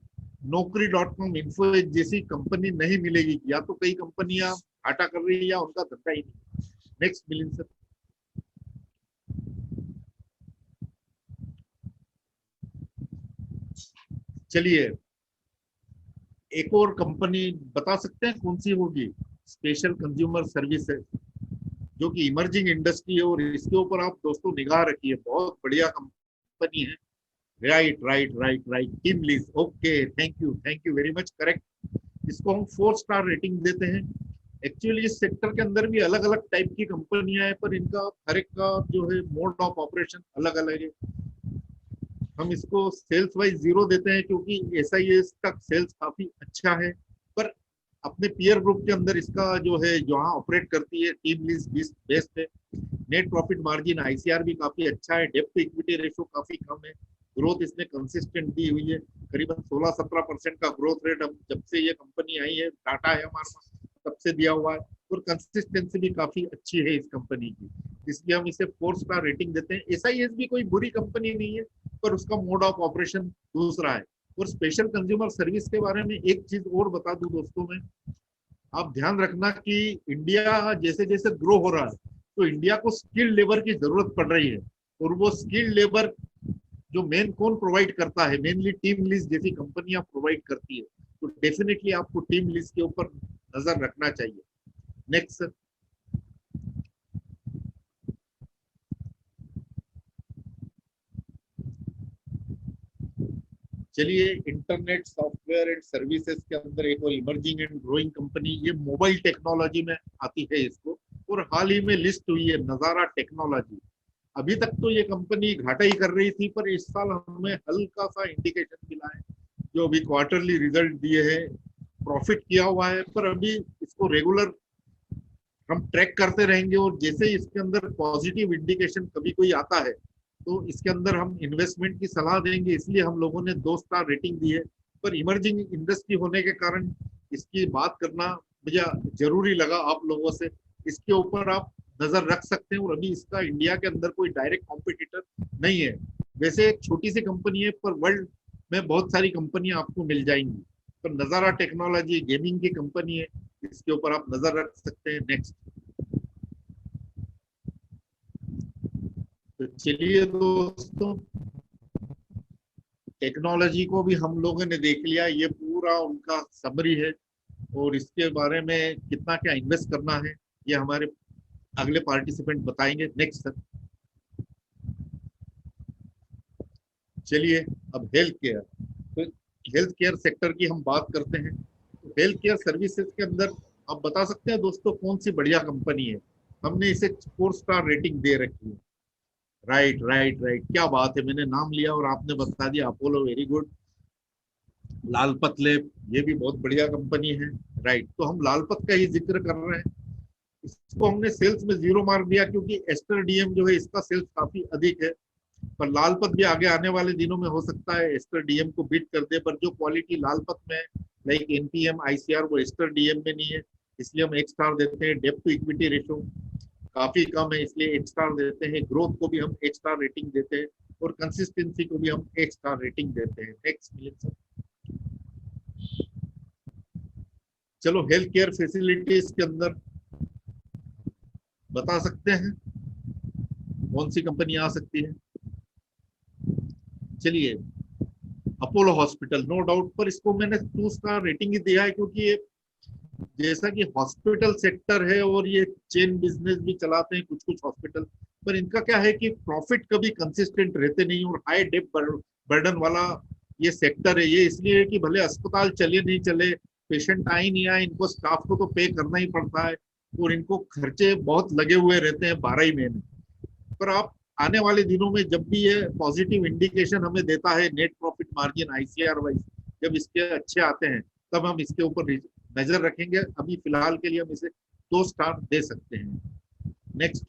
नौकरी.com इन्फो जैसी कंपनी नहीं मिलेगी, या तो कई कंपनियां घाटा कर रही है या उनका धंधा ही नहीं। Next Milind sir. चलिए, एक और कंपनी बता सकते हैं कौन सी होगी? स्पेशल कंज्यूमर सर्विसेज, जो कि इमर्जिंग इंडस्ट्री है, और इसके ऊपर आप दोस्तों निगाह रखिए, बहुत बढ़िया कंपनी है। Right right right right, TeamLease. Okay, thank you very much, correct. इसको हम 4 स्टार रेटिंग देते हैं। एक्चुअली इस सेक्टर के अंदर भी अलग अलग टाइप की कंपनियां हैं, पर इनका हर एक का जो है मोड ऑफ ऑपरेशन अलग अलग है। हम इसको सेल्स वाइज 0 देते हैं क्योंकि SIS का सेल्स काफी अच्छा है, पर अपने पीयर ग्रुप के अंदर इसका जो है जहाँ ऑपरेट करती है टीम लीज बेस्ड है। नेट प्रॉफिट मार्जिन ICR भी काफी अच्छा है, डेब्ट टू इक्विटी रेशो काफी कम है, ग्रोथ इसने कंसिस्टेंट दी हुई है, करीबन 16-17% का ग्रोथ रेट अब जब से ये कंपनी आई है, डाटा है हमारे पास, तब से दिया हुआ है, और कंसिस्टेंसी भी काफी अच्छी है इस कंपनी की, इसलिए हम इसे 4 स्टार रेटिंग देते हैं। SIS भी कोई बुरी कंपनी नहीं है, पर उसका मोड ऑफ ऑपरेशन दूसरा है। और स्पेशल कंज्यूमर सर्विस के बारे में एक चीज और बता दूं दोस्तों में, आप ध्यान रखना कि इंडिया जैसे जैसे ग्रो हो रहा है तो इंडिया को स्किल्ड लेबर की जरूरत पड़ रही है, और वो स्किल्ड लेबर जो मेन कौन प्रोवाइड करता है, मेनली टीम लीज जैसी कंपनियां प्रोवाइड करती है, तो डेफिनेटली आपको टीम लीज के ऊपर नजर रखना चाहिए। Next sir. चलिए, इंटरनेट सॉफ्टवेयर एंड सर्विसेज के अंदर एक और इमर्जिंग एंड ग्रोइंग कंपनी, ये मोबाइल टेक्नोलॉजी में आती है इसको, और हाल ही में लिस्ट हुई है नजारा टेक्नोलॉजी। अभी तक तो ये कंपनी घाटा ही कर रही थी, पर इस साल हमें हल्का सा इंडिकेशन मिला है, जो अभी क्वार्टरली रिजल्ट दिए हैं, प्रॉफिट किया हुआ है, पर अभी इसको रेगुलर हम ट्रैक करते रहेंगे, और जैसे ही इसके अंदर पॉजिटिव इंडिकेशन कभी कोई आता है तो इसके अंदर हम इन्वेस्टमेंट की सलाह देंगे, इसलिए हम लोगों ने 2 स्टार रेटिंग दी है। पर इमर्जिंग इंडस्ट्री होने के कारण इसकी बात करना मुझे जरूरी लगा आप लोगों से, इसके ऊपर आप नजर रख सकते हैं, और अभी इसका इंडिया के अंदर कोई डायरेक्ट कॉम्पिटिटर नहीं है। वैसे एक छोटी सी कंपनी है, पर वर्ल्ड में बहुत सारी कंपनियां आपको मिल जाएंगी, पर नजारा टेक्नोलॉजी गेमिंग की कंपनी है, इसके ऊपर आप नजर रख सकते हैं। नेक्स्ट। तो चलिए दोस्तों, टेक्नोलॉजी को भी हम लोगों ने देख लिया, ये पूरा उनका समरी है, और इसके बारे में कितना क्या इन्वेस्ट करना है ये हमारे अगले पार्टिसिपेंट बताएंगे। Next sir. चलिए, अब हेल्थ केयर, तो हेल्थ केयर सेक्टर की हम बात करते हैं। तो हेल्थ केयर सर्विसेज के अंदर आप बता सकते हैं दोस्तों कौन सी बढ़िया कंपनी है? हमने इसे 4 स्टार रेटिंग दे रखी है। राइट राइट राइट, क्या बात है, मैंने नाम लिया और आपने बता दिया, अपोलो, वेरी गुड। लालपत लैब, ये भी बहुत बढ़िया कंपनी है। राइट, तो हम लालपत का ही जिक्र कर रहे हैं। इसको हमने सेल्स में 0 मार्क दिया क्योंकि एस्टर डीएम जो है इसका सेल्स काफी अधिक है, पर लालपत भी आगे आने वाले दिनों में हो सकता है एस्टर डीएम को बीट कर दे, पर जो क्वालिटी लालपत में है लाइक एनपीएम ICR वो एस्टर डीएम में नहीं है, इसलिए हम 1 स्टार देते हैं। डेब्ट टू इक्विटी रेशो काफी कम है, इसलिए 1 स्टार देते हैं। ग्रोथ को भी हम 1 स्टार रेटिंग देते हैं, और कंसिस्टेंसी को भी हम 1 स्टार रेटिंग देते हैं। Next Milind sir. चलो, हेल्थ केयर फैसिलिटीज के अंदर बता सकते हैं कौन सी कंपनी आ सकती है? चलिए, अपोलो हॉस्पिटल, नो डाउट, पर इसको मैंने 2 स्टार रेटिंग ही दिया है क्योंकि ये जैसा कि हॉस्पिटल सेक्टर है और ये चेन बिजनेस भी चलाते हैं कुछ कुछ हॉस्पिटल, पर इनका क्या है कि प्रॉफिट कभी कंसिस्टेंट रहते नहीं, और हाई डेट बर्डन वाला ये सेक्टर है। ये इसलिए कि भले अस्पताल चले नहीं चले, पेशेंट आए नहीं आए, इनको स्टाफ को तो पे करना ही पड़ता है, और इनको खर्चे बहुत लगे हुए रहते हैं 12 ही महीने। पर आप आने वाले दिनों में जब भी ये पॉजिटिव इंडिकेशन हमें देता है net profit margin ICR wise, जब इसके अच्छे आते हैं तब हम इसके ऊपर नजर रखेंगे। अभी फिलहाल के लिए हम इसे 2 स्टार दे सकते हैं। नेक्स्ट।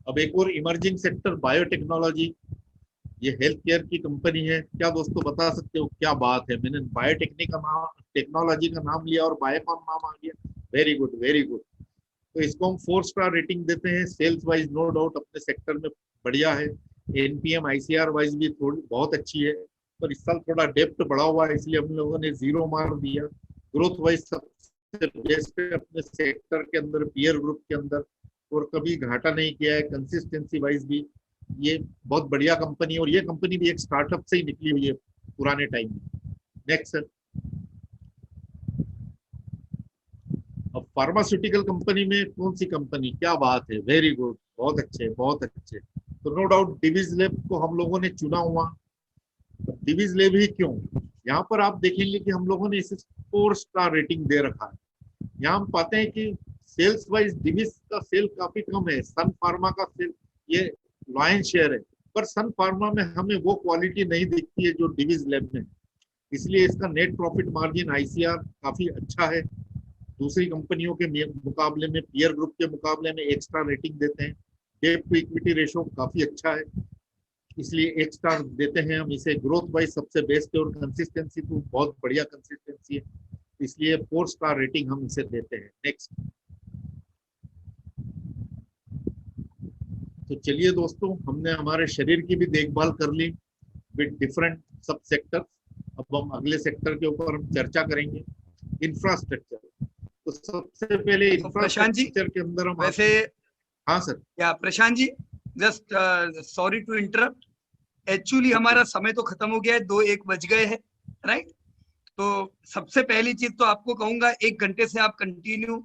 अब एक और इमर्जिंग सेक्टर बायोटेक्नोलॉजी, ये हेल्थ केयर की कंपनी है। क्या दोस्तों बता सकते हो क्या बात है, मैंने बायोटेक्निक का नाम, टेक्नोलॉजी का नाम लिया और बायोकॉन नाम आ गया। Very good very good. तो इसको हम 4 स्टार रेटिंग देते हैं। सेल्स वाइज नो डाउट अपने सेक्टर में बढ़िया है, एनपीएम ICR वाइज भी थोड़ी बहुत अच्छी है, पर इस साल थोड़ा डेप्थ बढ़ा हुआ है इसलिए हम लोगों ने 0 मार्क दिया। ग्रोथ वाइज सबसे बेस्ट है अपने सेक्टर के अंदर, पीयर ग्रुप के अंदर, और कभी घाटा नहीं किया है। कंसिस्टेंसी वाइज भी ये बहुत बढ़िया कंपनी है, और ये कंपनी भी एक स्टार्टअप से ही निकली हुई है पुराने टाइम में। Next sir. अब फार्मास्यूटिकल कंपनी में कौन सी कंपनी, क्या बात है, वेरी गुड, बहुत अच्छे बहुत अच्छे। तो नो डाउट डिविज लैब को हम लोगों ने चुना हुआ। डिविज लैब ही क्यों, यहाँ पर आप देखेंगे कि हम लोगों ने इसे 4 स्टार रेटिंग दे रखा है। यहाँ हम पाते हैं कि सेल्स वाइज डिविस का सेल काफी कम है, सन फार्मा का सेल ये लॉयन शेयर है, पर सन फार्मा में हमें वो क्वालिटी नहीं दिखती है जो डिविस लैब में, इसलिए इसका नेट प्रॉफिट मार्जिन आईसीआर काफी अच्छा है, दूसरी कंपनियों के मुकाबले में, पीयर ग्रुप के मुकाबले में एक स्टार रेटिंग देते हैं, डेट टू इक्विटी रेशो काफी अच्छा है, इसलिए एक स्टार देते हैं हम इसे। ग्रोथ वाइज सबसे बेस्ट है और कंसिस्टेंसी तो बहुत बढ़िया कंसिस्टेंसी है, इसलिए 4 स्टार रेटिंग हम इसे देते हैं। नेक्स्ट। तो चलिए दोस्तों, हमने हमारे शरीर की भी देखभाल कर ली विद डिफरेंट सब सेक्टर। अब हम अगले सेक्टर के ऊपर हम चर्चा करेंगे, इंफ्रास्ट्रक्चर। तो सबसे पहले इंफ्रास्ट्रक्चर के अंदर हम वैसे, हाँ सर। या Prashant ji, just sorry to interrupt, actually हमारा समय तो खत्म हो गया है, 2-1 बज गए हैं, राइट। तो सबसे पहली चीज तो आपको कहूंगा, 1 घंटे से आप कंटिन्यू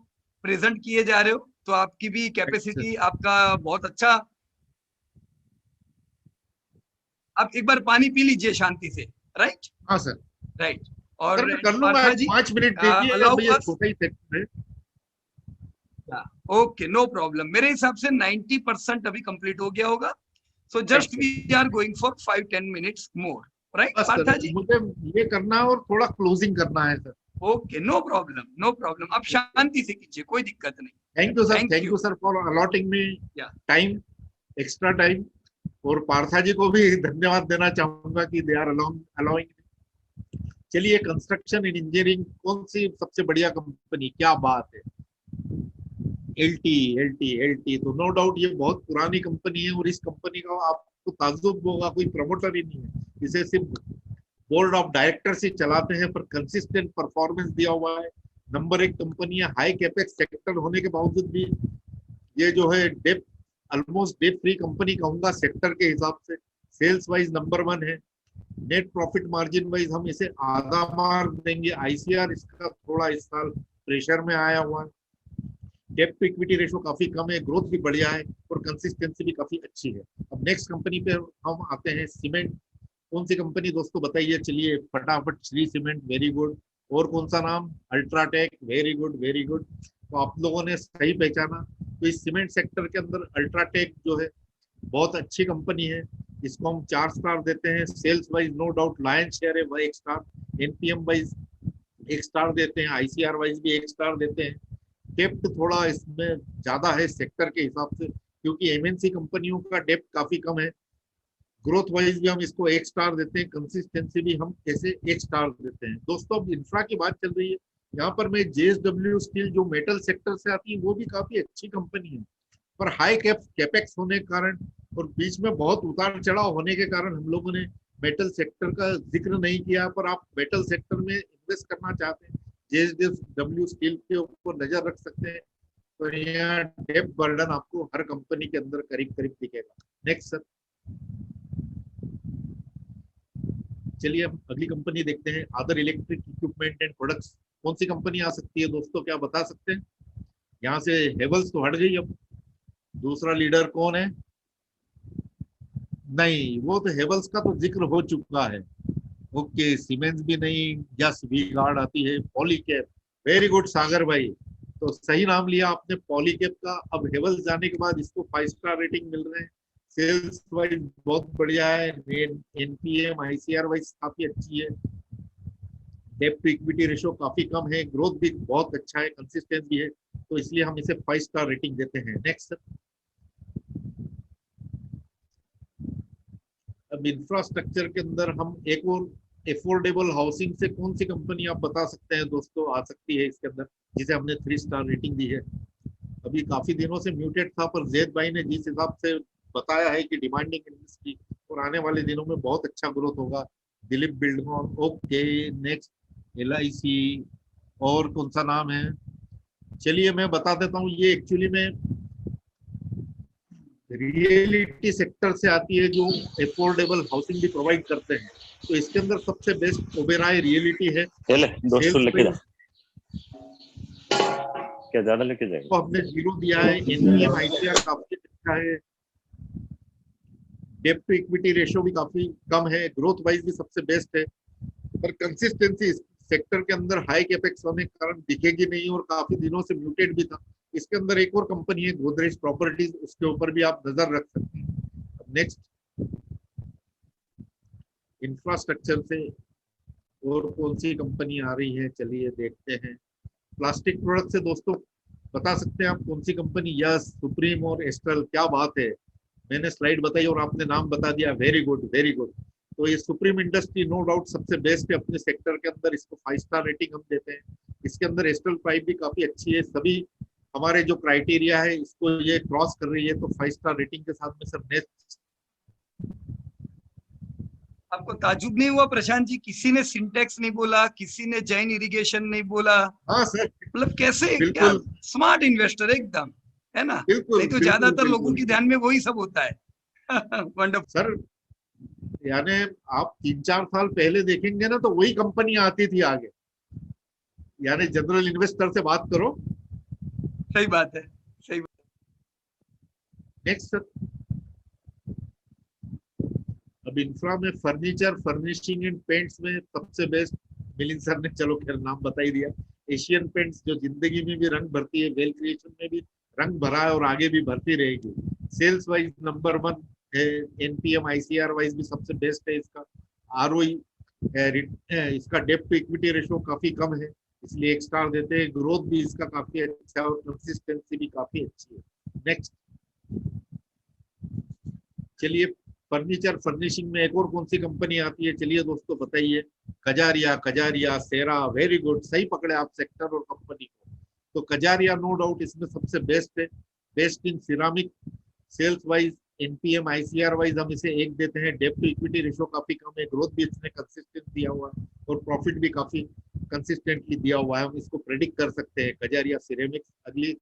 प्रेजेंट किए जा रहे हो, तो आपकी भी कैपेसिटी, आपका बहुत अच्छा। आप एक बार पानी पी लीजिए शांति से, राइट। हाँ सर, राइट। और सर मैं कर लूंगा, पार्था जी 5 मिनट दीजिए, भैया छोटा ही सेक्टर है। Okay, no problem. मेरे हिसाब से 90% अभी कंप्लीट हो गया होगा, so just we are going for 5-10 minutes more, right Partha ji. मुझे ये करना है और थोड़ा क्लोजिंग करना है sir. Okay, no problem, no problem, आप शांति से कीजिए, कोई दिक्कत नहीं। Thank you sir, thank you sir for allotting me time, extra time. और पार्था जी को भी धन्यवाद देना चाहूंगा कि दे आर अलाउइंग। चलिए, कंस्ट्रक्शन इन इंजीनियरिंग कौन सी सबसे बढ़िया कंपनी, क्या बात है। एलटी तो नो डाउट ये बहुत पुरानी कंपनी है और इस कंपनी का आपको ताज्जुब होगा, कोई प्रमोटर ही नहीं है, इसे सिर्फ बोर्ड ऑफ डायरेक्टर्स ही चलाते हैं, पर कंसिस्टेंट परफॉर्मेंस दिया हुआ है। नंबर 1 कंपनी है, हाई कैपेक्स सेक्टर होने के बावजूद भी ये जो है debt almost debt free company कहूंगा सेक्टर के हिसाब से। सेल्स वाइज नंबर 1 है, नेट प्रॉफिट मार्जिन वाइज हम इसे आधा मार्क देंगे। आईसीआर इसका थोड़ा इस साल प्रेशर में आया हुआ है, डेट टू इक्विटी रेशो काफी कम है, ग्रोथ भी बढ़िया है और कंसिस्टेंसी भी काफी अच्छी है। अब नेक्स्ट कंपनी पे हम आते हैं, सीमेंट। कौन सी कंपनी दोस्तों बताइए, चलिए फटाफट। Shri cement, very good. और कौन सा नाम, UltraTech, very good very good. तो आप लोगों ने सही पहचाना। तो इस सीमेंट सेक्टर के अंदर अल्ट्राटेक जो है बहुत अच्छी कंपनी है, इसको हम 4 स्टार देते हैं। Sales wise no doubt lion share है, वह 1 स्टार। एनपीएम वाइज 1 स्टार देते हैं, आईसीआर वाइज भी 1 स्टार देते हैं। डेप्थ थोड़ा इसमें ज्यादा है सेक्टर के हिसाब से, क्योंकि एमएनसी कंपनियों का डेप्थ काफी कम है। ग्रोथ वाइज भी हम इसको 1 स्टार देते हैं, कंसिस्टेंसी भी हम ऐसे 1 स्टार देते हैं। दोस्तों, अब इंफ्रा की बात चल रही है, यहाँ पर मैं जेएसडब्ल्यू स्टील जो मेटल सेक्टर से आती है वो भी काफी अच्छी कंपनी है, पर हाई कैपेक्स होने के कारण और बीच में बहुत उतार चढ़ाव होने के कारण हम लोगों ने मेटल सेक्टर का जिक्र नहीं किया। पर आप मेटल सेक्टर में इन्वेस्ट करना चाहते हैं, जेएसडब्ल्यू स्टील के ऊपर नजर रख सकते हैं। तो यहाँ डेप्थ बर्डन आपको हर कंपनी के अंदर करीब करीब दिखेगा। Next sir. चलिए अब अगली कंपनी देखते हैं, other electric equipment and products. कौन सी कंपनी आ सकती है दोस्तों, क्या बता सकते हैं? यहाँ से हेवल्स तो हट गई, अब दूसरा लीडर कौन है? नहीं, वो तो हेवल्स का तो जिक्र हो चुका है। ओके, सीमेंस भी नहीं, यस वी गार्ड आती है। पॉलीकैब, वेरी गुड सागर भाई, तो सही नाम लिया आपने पॉलीकैब का। अब हेवल्स जाने के बाद इसको 5 स्टार रेटिंग मिल रहे हैं। सेल्स वाइज बहुत बढ़िया है, एनपीएम आईसीआर वाइज काफी अच्छी है, डेट टू इक्विटी रेशो काफी कम है, ग्रोथ भी बहुत अच्छा है, कंसिस्टेंट भी है, तो इसलिए हम इसे 5 स्टार रेटिंग देते हैं। नेक्स्ट। अब इंफ्रास्ट्रक्चर के अंदर हम एक और एफोर्डेबल हाउसिंग से कौन सी कंपनी आप बता सकते हैं दोस्तों आ सकती है इसके अंदर, जिसे हमने 3 स्टार रेटिंग दी है? अभी काफी दिनों से म्यूटेड था, पर जैद भाई ने जिस हिसाब से बताया है कि डिमांडिंग इंडस्ट्री और आने वाले दिनों में बहुत अच्छा ग्रोथ होगा। Dilip Buildcon, okay. Next, LIC, और कौन सा नाम है? चलिए मैं बता देता हूँ, ये एक्चुअली में रियलिटी सेक्टर से आती है, जो एफोर्डेबल हाउसिंग भी प्रोवाइड करते हैं। तो इसके अंदर सबसे बेस्ट ओबेरॉय रियलिटी है। दोस्तों लेके जा, क्या ज्यादा लेके जाएंगे? तो हमने 0 दिया है। एनपीएम आईसीआर काफी अच्छा है, डेट टू इक्विटी रेशियो भी काफी कम है, ग्रोथ वाइज भी सबसे बेस्ट है, पर कंसिस्टेंसी सेक्टर के अंदर हाई कैपेक्स होने के कारण दिखेगी नहीं और काफी दिनों से म्यूटेड भी था। इसके अंदर एक और कंपनी है गोदरेज प्रॉपर्टीज, उसके ऊपर भी आप नजर रख सकते हैं। नेक्स्ट, इंफ्रास्ट्रक्चर से और कौन सी कंपनी आ रही है, चलिए देखते हैं। प्लास्टिक प्रोडक्ट से दोस्तों बता सकते हैं आप कौन सी कंपनी? यस, सुप्रीम और एस्ट्रल। क्या बात है, मैंने स्लाइड बताई और आपने नाम बता दिया, वेरी गुड वेरी गुड। तो ये सुप्रीम इंडस्ट्री नो डाउट सबसे बेस्ट है अपने सेक्टर के अंदर, इसको 5 स्टार रेटिंग हम देते हैं। इसके अंदर एस्ट्रल प्राइस भी काफी अच्छी है, सभी हमारे जो क्राइटेरिया है इसको ये क्रॉस कर रही है, तो 5 स्टार रेटिंग के साथ में सर नेक्स्ट। आपको ताजुब नहीं हुआ प्रशांत जी, किसी ने सिंटेक्स नहीं बोला, किसी ने जैन इरिगेशन नहीं बोला? हाँ सर, मतलब कैसे, क्या बिल्कुल स्मार्ट इन्वेस्टर एकदम, है ना? बिल्कुल नहीं तो बिल्कुल, ज्यादातर बिल्कुल। लोगों के ध्यान में वही सब होता है। वंडरफुल सर यानी आप 3-4 साल पहले देखेंगे ना तो वही कंपनी आती थी आगे, यानी जनरल इन्वेस्टर से बात करो। सही बात है, सही बात। नेक्स्ट सर, अब इंफ्रा में फर्नीचर, फर्निशिंग एंड पेंट्स में सबसे बेस्ट मिलिंद सर ने चलो खैर नाम बता ही दिया। एशियन पेंट्स जो जिंदगी में भी रंग भरती है, वेल क्रिएशन में भी रंग भरा है और आगे भी भरती रहेगी। सेल्स वाइज नंबर 1 है, एनपीएम आईसीआर वाइज भी सबसे बेस्ट है। इसका आरओई, इसका डेब्ट टू इक्विटी रेशियो काफी कम है, इसलिए 1 स्टार देते हैं। ग्रोथ भी इसका काफी अच्छा है और कंसिस्टेंसी भी काफी अच्छी है। नेक्स्ट, चलिए फर्नीचर फर्निशिंग में एक और कौन सी कंपनी आती है, चलिए दोस्तों बताइए। कजारिया, कजारिया, सेरा, वेरी गुड, सही पकड़े आप सेक्टर और कंपनी को। तो कजारिया नो डाउट इसमें सबसे बेस्ट है, best in ceramic. Sales wise, NPM ICR wise हम इसे 1 देते हैं। डेब्ट टू इक्विटी रेशियो काफी कम है, ग्रोथ भी इसने कंसिस्टेंट दिया हुआ है और प्रॉफिट भी काफी कंसिस्टेंटली दिया हुआ है, हम इसको प्रेडिक्ट कर सकते हैं। कजारिया सिरेमिक्स। अगली,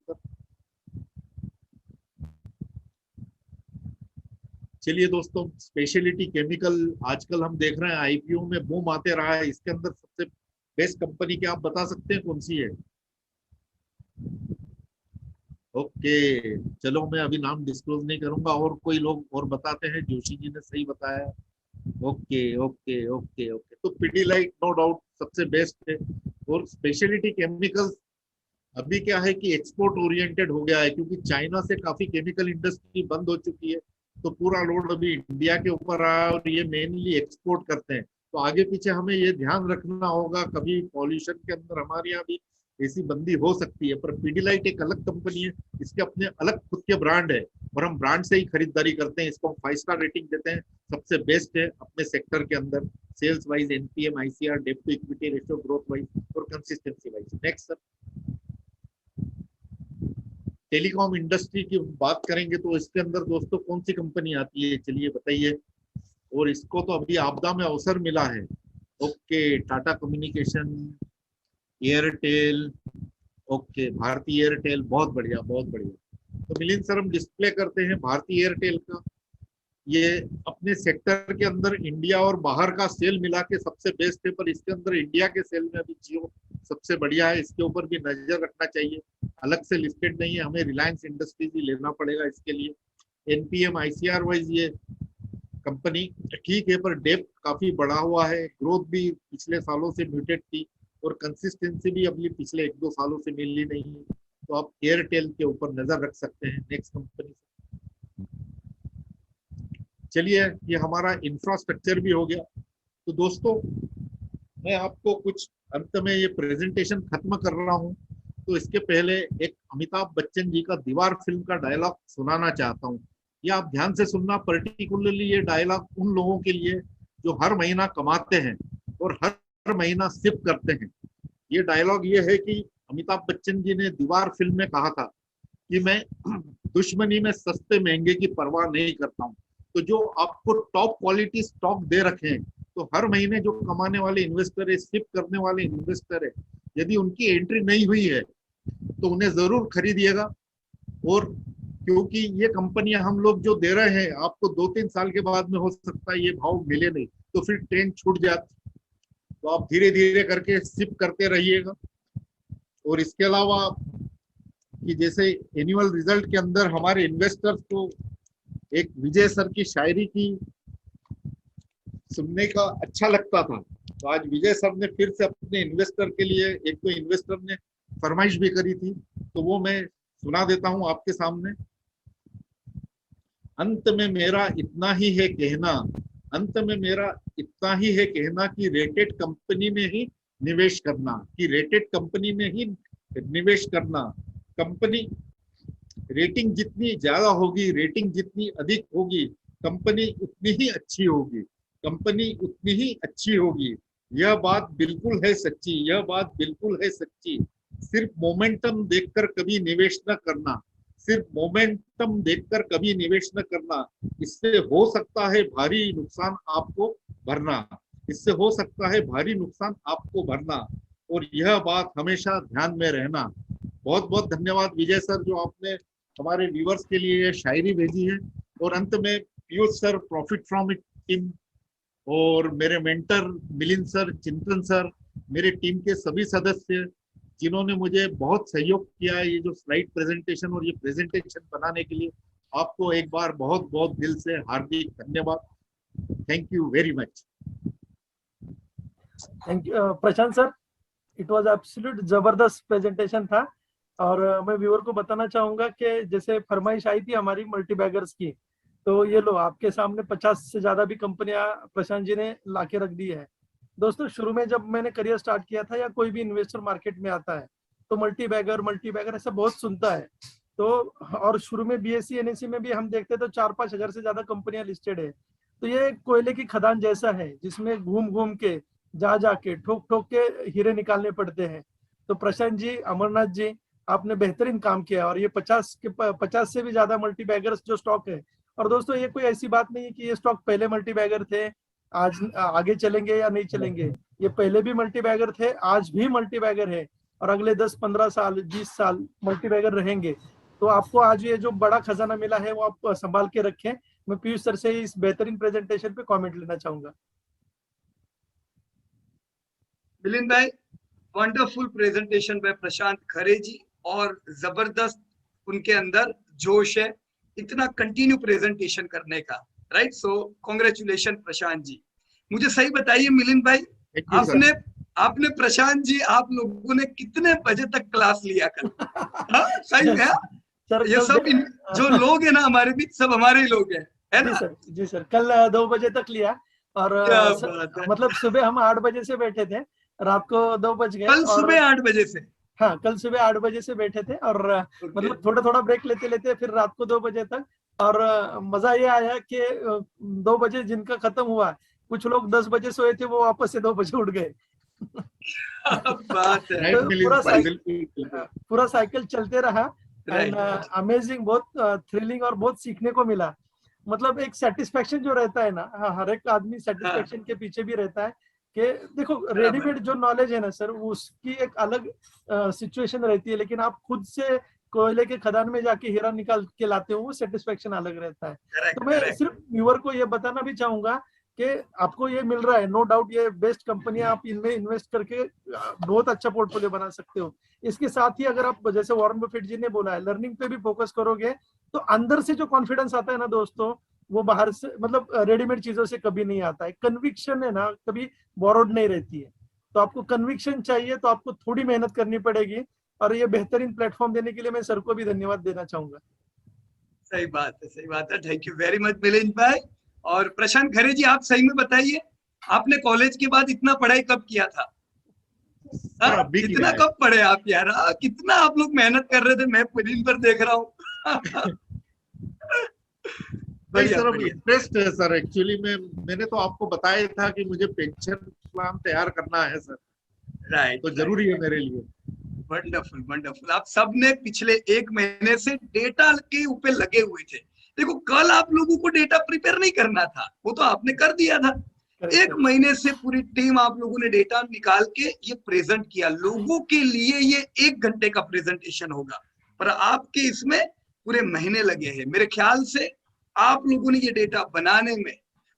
चलिए दोस्तों, स्पेशलिटी केमिकल आजकल हम देख रहे हैं आईपीओ में बूम आते रहा है, इसके अंदर सबसे बेस्ट कंपनी क्या आप बता सकते हैं कौन सी है? ओके, चलो मैं अभी नाम डिस्क्लोज नहीं करूंगा, और कोई लोग और बताते हैं। जोशी जी ने सही बताया। ओके ओके ओके ओके, तो पीडीलाइट नो डाउट सबसे बेस्ट है। और स्पेशलिटी केमिकल्स अभी क्या है कि एक्सपोर्ट ओरिएंटेड हो गया है, क्योंकि चाइना से काफी केमिकल इंडस्ट्री बंद हो चुकी है, तो पूरा लोड अभी इंडिया के ऊपर आया और ये मेनली एक्सपोर्ट करते हैं। तो आगे पीछे हमें ये ध्यान रखना होगा, कभी पॉल्यूशन के अंदर हमारे यहाँ भी ऐसी बंदी हो सकती है। पर पीडीलाइट एक अलग कंपनी है, इसके अपने अलग खुद के ब्रांड है और हम ब्रांड से ही खरीदारी करते हैं। इसको हम 5 स्टार रेटिंग देते हैं, सबसे बेस्ट है अपने सेक्टर के अंदर। सेल्स वाइज, एनपीएम आईसीआर, डेब्ट to equity ratio, growth wise और consistency wise. Next sir, telecom industry की बात करेंगे तो इसके अंदर दोस्तों कौन सी कंपनी आती है, चलिए बताइए। और इसको तो अभी आपदा में अवसर मिला है। Okay, Tata communication, Airtel, okay Bharti Airtel, बहुत बढ़िया बहुत बढ़िया। तो मिलिंद सर हम डिस्प्ले करते हैं भारती एयरटेल का। ये अपने सेक्टर के अंदर इंडिया और बाहर का सेल मिला के सबसे बेस्ट है, पर इसके अंदर इंडिया के सेल में अभी जियो सबसे बढ़िया है, इसके ऊपर भी नजर रखना चाहिए। अलग से लिस्टेड नहीं है, हमें रिलायंस इंडस्ट्रीज ही लेना पड़ेगा इसके लिए। एनपीएम आईसीआर वाइज ये कंपनी ठीक है, पर डेप्थ काफी बढ़ा हुआ है, ग्रोथ भी पिछले सालों से म्यूटेड थी और कंसिस्टेंसी भी अभी पिछले 1-2 सालों से मिली नहीं है। तो आप एयरटेल के ऊपर नजर रख सकते हैं। नेक्स्ट कंपनी, चलिए ये हमारा इंफ्रास्ट्रक्चर भी हो गया। तो दोस्तों मैं आपको कुछ अंत में ये प्रेजेंटेशन खत्म कर रहा हूँ, तो इसके पहले एक अमिताभ बच्चन जी का दीवार फिल्म का डायलॉग सुनाना चाहता हूँ। ये आप ध्यान से सुनना, पर्टिकुलरली ये डायलॉग उन लोगों के लिए जो हर महीना कमाते हैं और हर महीना सिप करते हैं। ये डायलॉग ये है कि अमिताभ बच्चन जी ने दीवार फिल्म में कहा था कि मैं दुश्मनी में सस्ते महंगे की परवाह नहीं करता हूँ। तो जो आपको टॉप क्वालिटी स्टॉक दे रखे हैं, तो हर महीने जो कमाने वाले इन्वेस्टर है, सिप करने वाले इन्वेस्टर है, यदि उनकी एंट्री नहीं हुई है तो उन्हें जरूर खरीदिएगा। और क्योंकि ये कंपनियां हम लोग जो दे रहे हैं आपको 2-3 साल के बाद में हो सकता है ये भाव मिले नहीं, तो फिर ट्रेन छूट जाती, तो आप धीरे धीरे करके सिप करते रहिएगा। और इसके अलावा कि जैसे एनुअल रिजल्ट के अंदर हमारे इन्वेस्टर्स को एक विजय सर की शायरी की सुनने का अच्छा लगता था, तो आज विजय सर ने फिर से अपने इन्वेस्टर के लिए, एक तो इन्वेस्टर ने फरमाइश भी करी थी, तो वो मैं सुना देता हूं आपके सामने। अंत में मेरा इतना ही है कहना, अंत में मेरा इतना ही है कहना कि रेटेड कंपनी में ही निवेश करना, कि रेटेड कंपनी में ही निवेश करना। कंपनी रेटिंग जितनी ज्यादा होगी, रेटिंग जितनी अधिक होगी, कंपनी उतनी ही अच्छी होगी, कंपनी उतनी ही अच्छी होगी। यह बात बिल्कुल है सच्ची, यह बात बिल्कुल है सच्ची। सिर्फ मोमेंटम देखकर कभी निवेश न करना, सिर्फ मोमेंटम देखकर कभी निवेश न करना, इससे हो सकता है भारी नुकसान आपको भरना, इससे हो सकता है भारी नुकसान आपको भरना, और यह बात हमेशा ध्यान में रहना। बहुत बहुत धन्यवाद विजय सर, जो आपने हमारे व्यूअर्स के लिए ये शायरी भेजी है। और अंत में Piyush sir, profit from it team, और मेरे मेंटर मिलिंद सर, चिंतन सर, मेरे टीम के सभी सदस्य जिन्होंने मुझे बहुत सहयोग किया है ये जो स्लाइड प्रेजेंटेशन और ये प्रेजेंटेशन बनाने के लिए, आपको एक बार बहुत बहुत दिल से हार्दिक धन्यवाद। Thank you very much. Thank you Prashant sir, it was absolute जबरदस्त प्रेजेंटेशन था। और मैं व्यूअर को बताना चाहूंगा कि जैसे फरमाइश आई थी हमारी मल्टीबैगर्स की, तो ये लो आपके सामने 50 से ज्यादा भी कंपनियां प्रशांत जी ने लाके रख दी है। दोस्तों, शुरू में जब मैंने करियर स्टार्ट किया था या कोई भी इन्वेस्टर मार्केट में आता है तो मल्टीबैगर ऐसा बहुत सुनता है। तो और शुरू में बीएससी एनएससी में भी हम देखते तो 4-5 हजार से ज्यादा कंपनियां लिस्टेड है। तो ये कोयले की खदान जैसा है जिसमें घूम घूम के जा जाके ठोक ठोक के हीरे निकालने पड़ते हैं। तो प्रशांत जी, अमरनाथ जी, आपने बेहतरीन काम किया। और ये 50 से भी ज्यादा मल्टीबैगर्स जो स्टॉक है, और दोस्तों ये कोई ऐसी बात नहीं है कि ये स्टॉक पहले मल्टीबैगर थे आज आगे चलेंगे या नहीं चलेंगे। ये पहले भी मल्टीबैगर थे, आज भी मल्टीबैगर है, और अगले 10-15 साल 20 साल मल्टीबैगर रहेंगे। तो आपको आज ये जो बड़ा खजाना मिला है वो आप संभाल के रखें। मैं पीयूष सर से इस बेहतरीन प्रेजेंटेशन पे कमेंट लेना चाहूंगा। मिलिंद भाई, वंडरफुल प्रेजेंटेशन बाय प्रशांत खरे जी, और जबरदस्त उनके अंदर जोश है इतना कंटिन्यू प्रेजेंटेशन करने का, राइट? सो कांग्रेचुलेशन प्रशांत जी। मुझे सही बताइए मिलिंद भाई, आपने प्रशांत जी, आप लोगों ने कितने बजे तक क्लास लिया कल? सही है सर, ये सब जो लोग हैं ना हमारे बीच, सब हमारे ही लोग हैं, है ना? जी सर, कल 2 बजे तक लिया। और मतलब सुबह हम 8 बजे से बैठे थे, रात को 2 बज गए। कल सुबह 8 बजे से? हाँ, कल सुबह 8 बजे से बैठे थे, और मतलब थोड़ा थोड़ा ब्रेक लेते लेते फिर रात को 2 बजे तक। और मजा ये आया कि 2 बजे जिनका खत्म हुआ, कुछ लोग 10 बजे सोए थे, वो वापस से 2 बजे उठ गए। बात है। तो पूरा साइकिल चलते रहा। एंड अमेजिंग, बहुत थ्रिलिंग और बहुत सीखने को मिला। मतलब एक सेटिस्फेक्शन जो रहता है ना, हर एक आदमी सेटिस्फेक्शन के पीछे भी रहता है कि देखो, रेडीमेड जो नॉलेज है ना सर, उसकी एक अलग सिचुएशन रहती है, लेकिन आप खुद से कोयले के खदान में जाके हीरा निकाल के लाते हो, वो सेटिस्फेक्शन अलग रहता है। तो मैं सिर्फ व्यूअर को ये बताना भी चाहूंगा कि आपको ये मिल रहा है, नो डाउट ये बेस्ट कंपनी, आप इनमें इन्वेस्ट करके बहुत अच्छा पोर्टफोलियो बना सकते हो। इसके साथ ही अगर आप, जैसे वॉरेन बफेट जी ने बोला है, लर्निंग पे भी फोकस करोगे तो अंदर से जो कॉन्फिडेंस आता है ना दोस्तों, वो बाहर से, मतलब रेडीमेड चीजों से कभी नहीं आता है। कन्विक्शन है ना, कभी बोरोड नहीं रहती है। तो आपको कन्विक्शन चाहिए तो आपको थोड़ी मेहनत करनी पड़ेगी। और ये बेहतरीन प्लेटफॉर्म देने के लिए मैं सर को भी धन्यवाद देना चाहूंगा। सही बात है, सही बात है। Thank you very much Milind भाई। और प्रशांत खरे जी, आप सही में बताइए, आपने कॉलेज के बाद इतना पढ़ाई कब किया था? इतना कब पढ़े आप यार? कितना आप लोग मेहनत कर रहे थे, मैं दिन पर देख रहा हूँ। इंटरेस्ट है सर, एक्चुअली मैंने तो आपको बताया था कि मुझे पेंशन प्लान तैयार करना है सर, राइट? तो जरूरी है मेरे लिए। Wonderful wonderful. आप सबने पिछले 1 महीने से डेटा के ऊपर लगे हुए थे। देखो, कल आप लोगों को डेटा प्रिपेयर नहीं करना था, वो तो आपने कर दिया था। 1 महीने से पूरी टीम आप लोगों ने डेटा निकाल के ये प्रेजेंट किया लोगों के लिए। ये 1 घंटे का प्रेजेंटेशन होगा, पर आपके इसमें पूरे महीने लगे हैं। मेरे ख्याल से आप लोगों ने ये डेटा बनाने में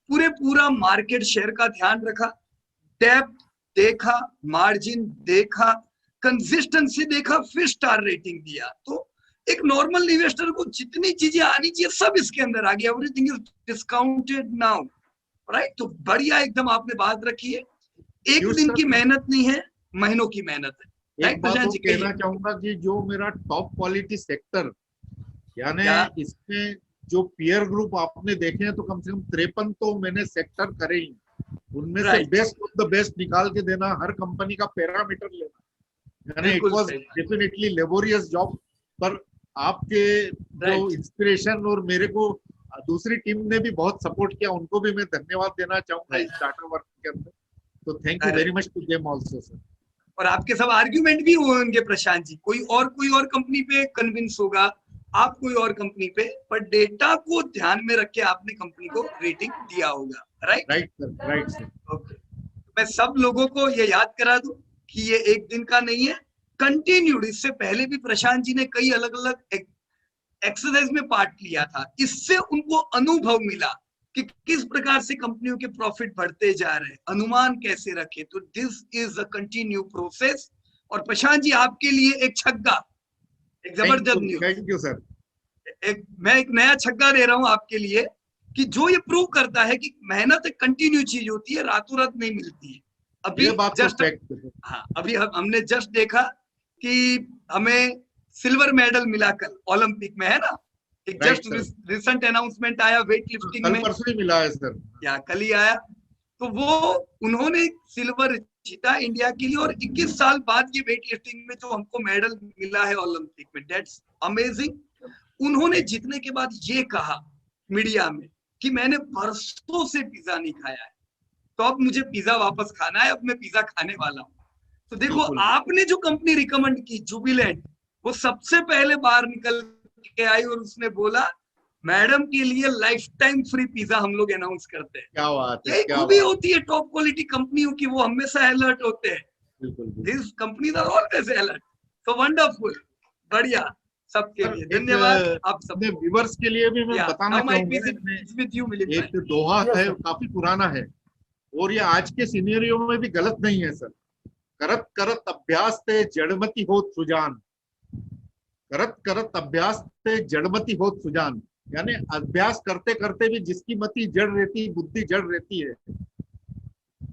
पूरा मार्केट शेयर का ध्यान रखा, डेप्थ देखा, मार्जिन देखा, कंसिस्टेंसी देखा, फिर स्टार रेटिंग दिया। तो एक नॉर्मल इन्वेस्टर को जितनी चीजें आनी चाहिए सब इसके अंदर आ गया। Everything is discounted now, right? तो बढ़िया एकदम आपने बात रखी है। एक Yes, दिन sir. की मेहनत नहीं है, महीनों की मेहनत है। एक राइट बात प्रशांत और जी, कहिए। कहना चाहूंगा कि जो मेरा टॉप क्वालिटी सेक्टर, यानी क्या? इसमें जो पीयर ग्रुप आपने देखे हैं तो कम से कम 53 तो मैंने सेक्टर करे ही, उनमें से Right. Best of the best निकाल के देना, हर कंपनी का पैरामीटर लेना, यानी इट बिल्कुल वाज सही। Definitely laborious job. पर आपके जो Right. इंस्पिरेशन और मेरे को दूसरी टीम ने भी बहुत सपोर्ट किया, उनको भी मैं धन्यवाद देना चाहूंगा Right. इस डाटा वर्क के अंदर। तो thank you Correct. Very much to them also sir. और आपके सब आर्ग्यूमेंट भी हुए होंगे प्रशांत जी, कोई और कंपनी पे कन्विंस होगा, आप कोई और कंपनी पे, पर डेटा को ध्यान में रख के आपने कंपनी को रेटिंग दिया होगा। Right right sir, right sir. Okay, मैं सब लोगों को ये याद करा दूं कि ये एक दिन का नहीं है, कंटिन्यूड। इससे पहले भी प्रशांत जी ने कई अलग अलग एक्सरसाइज में पार्ट लिया था, इससे उनको अनुभव मिला कि किस प्रकार से कंपनियों के प्रॉफिट बढ़ते जा रहे हैं, अनुमान कैसे रखे। तो this is a continue process. और प्रशांत जी आपके लिए एक छक्का, एक जबरदस्त न्यूज, थैंक यू सर। मैं एक नया छक्का दे रहा हूं आपके लिए, कि जो ये प्रूव करता है कि मेहनत एक कंटिन्यू चीज होती है, रातों रात नहीं मिलती है। अभी ये बात तो जस्ट फैक्ट है। हाँ, अभी हमने जस्ट देखा कि हमें सिल्वर मेडल मिला कल ओलंपिक में, है ना। एक Right, जस्ट रिसेंट अनाउंसमेंट आया वेट लिफ्टिंग कल में, परसों ही मिला है सर। या कल ही आया। तो वो उन्होंने सिल्वर जीता इंडिया के लिए, और 21 साल बाद ये वेट लिफ्टिंग में जो हमको मेडल मिला है ओलंपिक में, दैट्स अमेजिंग। उन्होंने जीतने के बाद ये कहा मीडिया में कि मैंने बरसों से पिज्जा नहीं खाया है, तो अब मुझे पिज्जा वापस खाना है, अब मैं पिज्जा खाने वाला हूँ। तो देखो, बिल्कुल। आपने जो कंपनी रिकमेंड की जुबिलेंट, वो सबसे पहले बाहर निकल के आई और उसने बोला मैडम के लिए लाइफ टाइम फ्री पिज्जा हम लोग अनाउंस करते हैं। क्या बात है, यही क्या खूबी बात। होती है टॉप क्वालिटी कंपनियों की, वो हमेशा अलर्ट होते हैं। बिल्कुल बिल्कुल। This companies are always alert. So wonderful, बढ़िया, सबके सर, लिए एक धन्यवाद। आप अपने सबको व्यूअर्स के लिए भी मैं या बताना नाउ माइक चाहूंगा, इज विद यू मिलिंद एक भाई। दोहा Yes, है, sir. काफी पुराना है, और ये आज के सिनेरियो में भी गलत नहीं है सर। करत करत अभ्यास ते जड़मति होत सुजान, करत करत अभ्यास ते जड़मति होत सुजान, यानी अभ्यास करते करते भी जिसकी मति जड़ रहती, बुद्धि जड़ रहती है,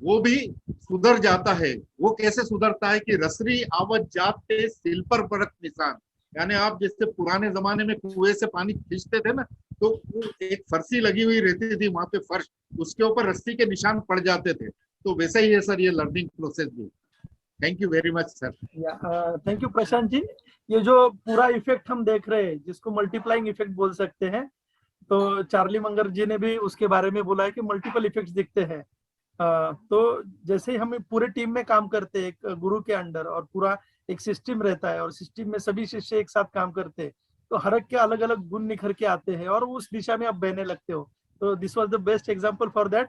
वो भी सुधर जाता है। वो कैसे सुधरता है कि रसरी आवत जाते सिल पर परत निशान, यानी आप जैसे पुराने जमाने में कुएं से पानी खींचते थे ना, तो वो एक फरसी लगी हुई रहती थी वहां पे, फर्श, उसके ऊपर रस्सी के निशान पड़ जाते थे। तो वैसा ही है सर ये लर्निंग प्रोसेस भी। Thank you very much sir. Thank you Prashant ji. ये जो पूरा इफेक्ट हम देख रहे हैं, जिसको मल्टीप्लाइंग इफेक्ट बोल सकते हैं, तो चार्ली मंगर जी ने भी उसके बारे में बोला है कि मल्टीपल इफेक्ट्स दिखते हैं। तो जैसे ही हम पूरे टीम में काम करते हैं एक गुरु के अंडर, और पूरा एक सिस्टम रहता है, और सिस्टम में सभी शिष्य एक साथ काम करते हैं, तो हर एक के अलग अलग गुण निखर के आते हैं और उस दिशा में आप बहने लगते हो। तो this was the best example for that.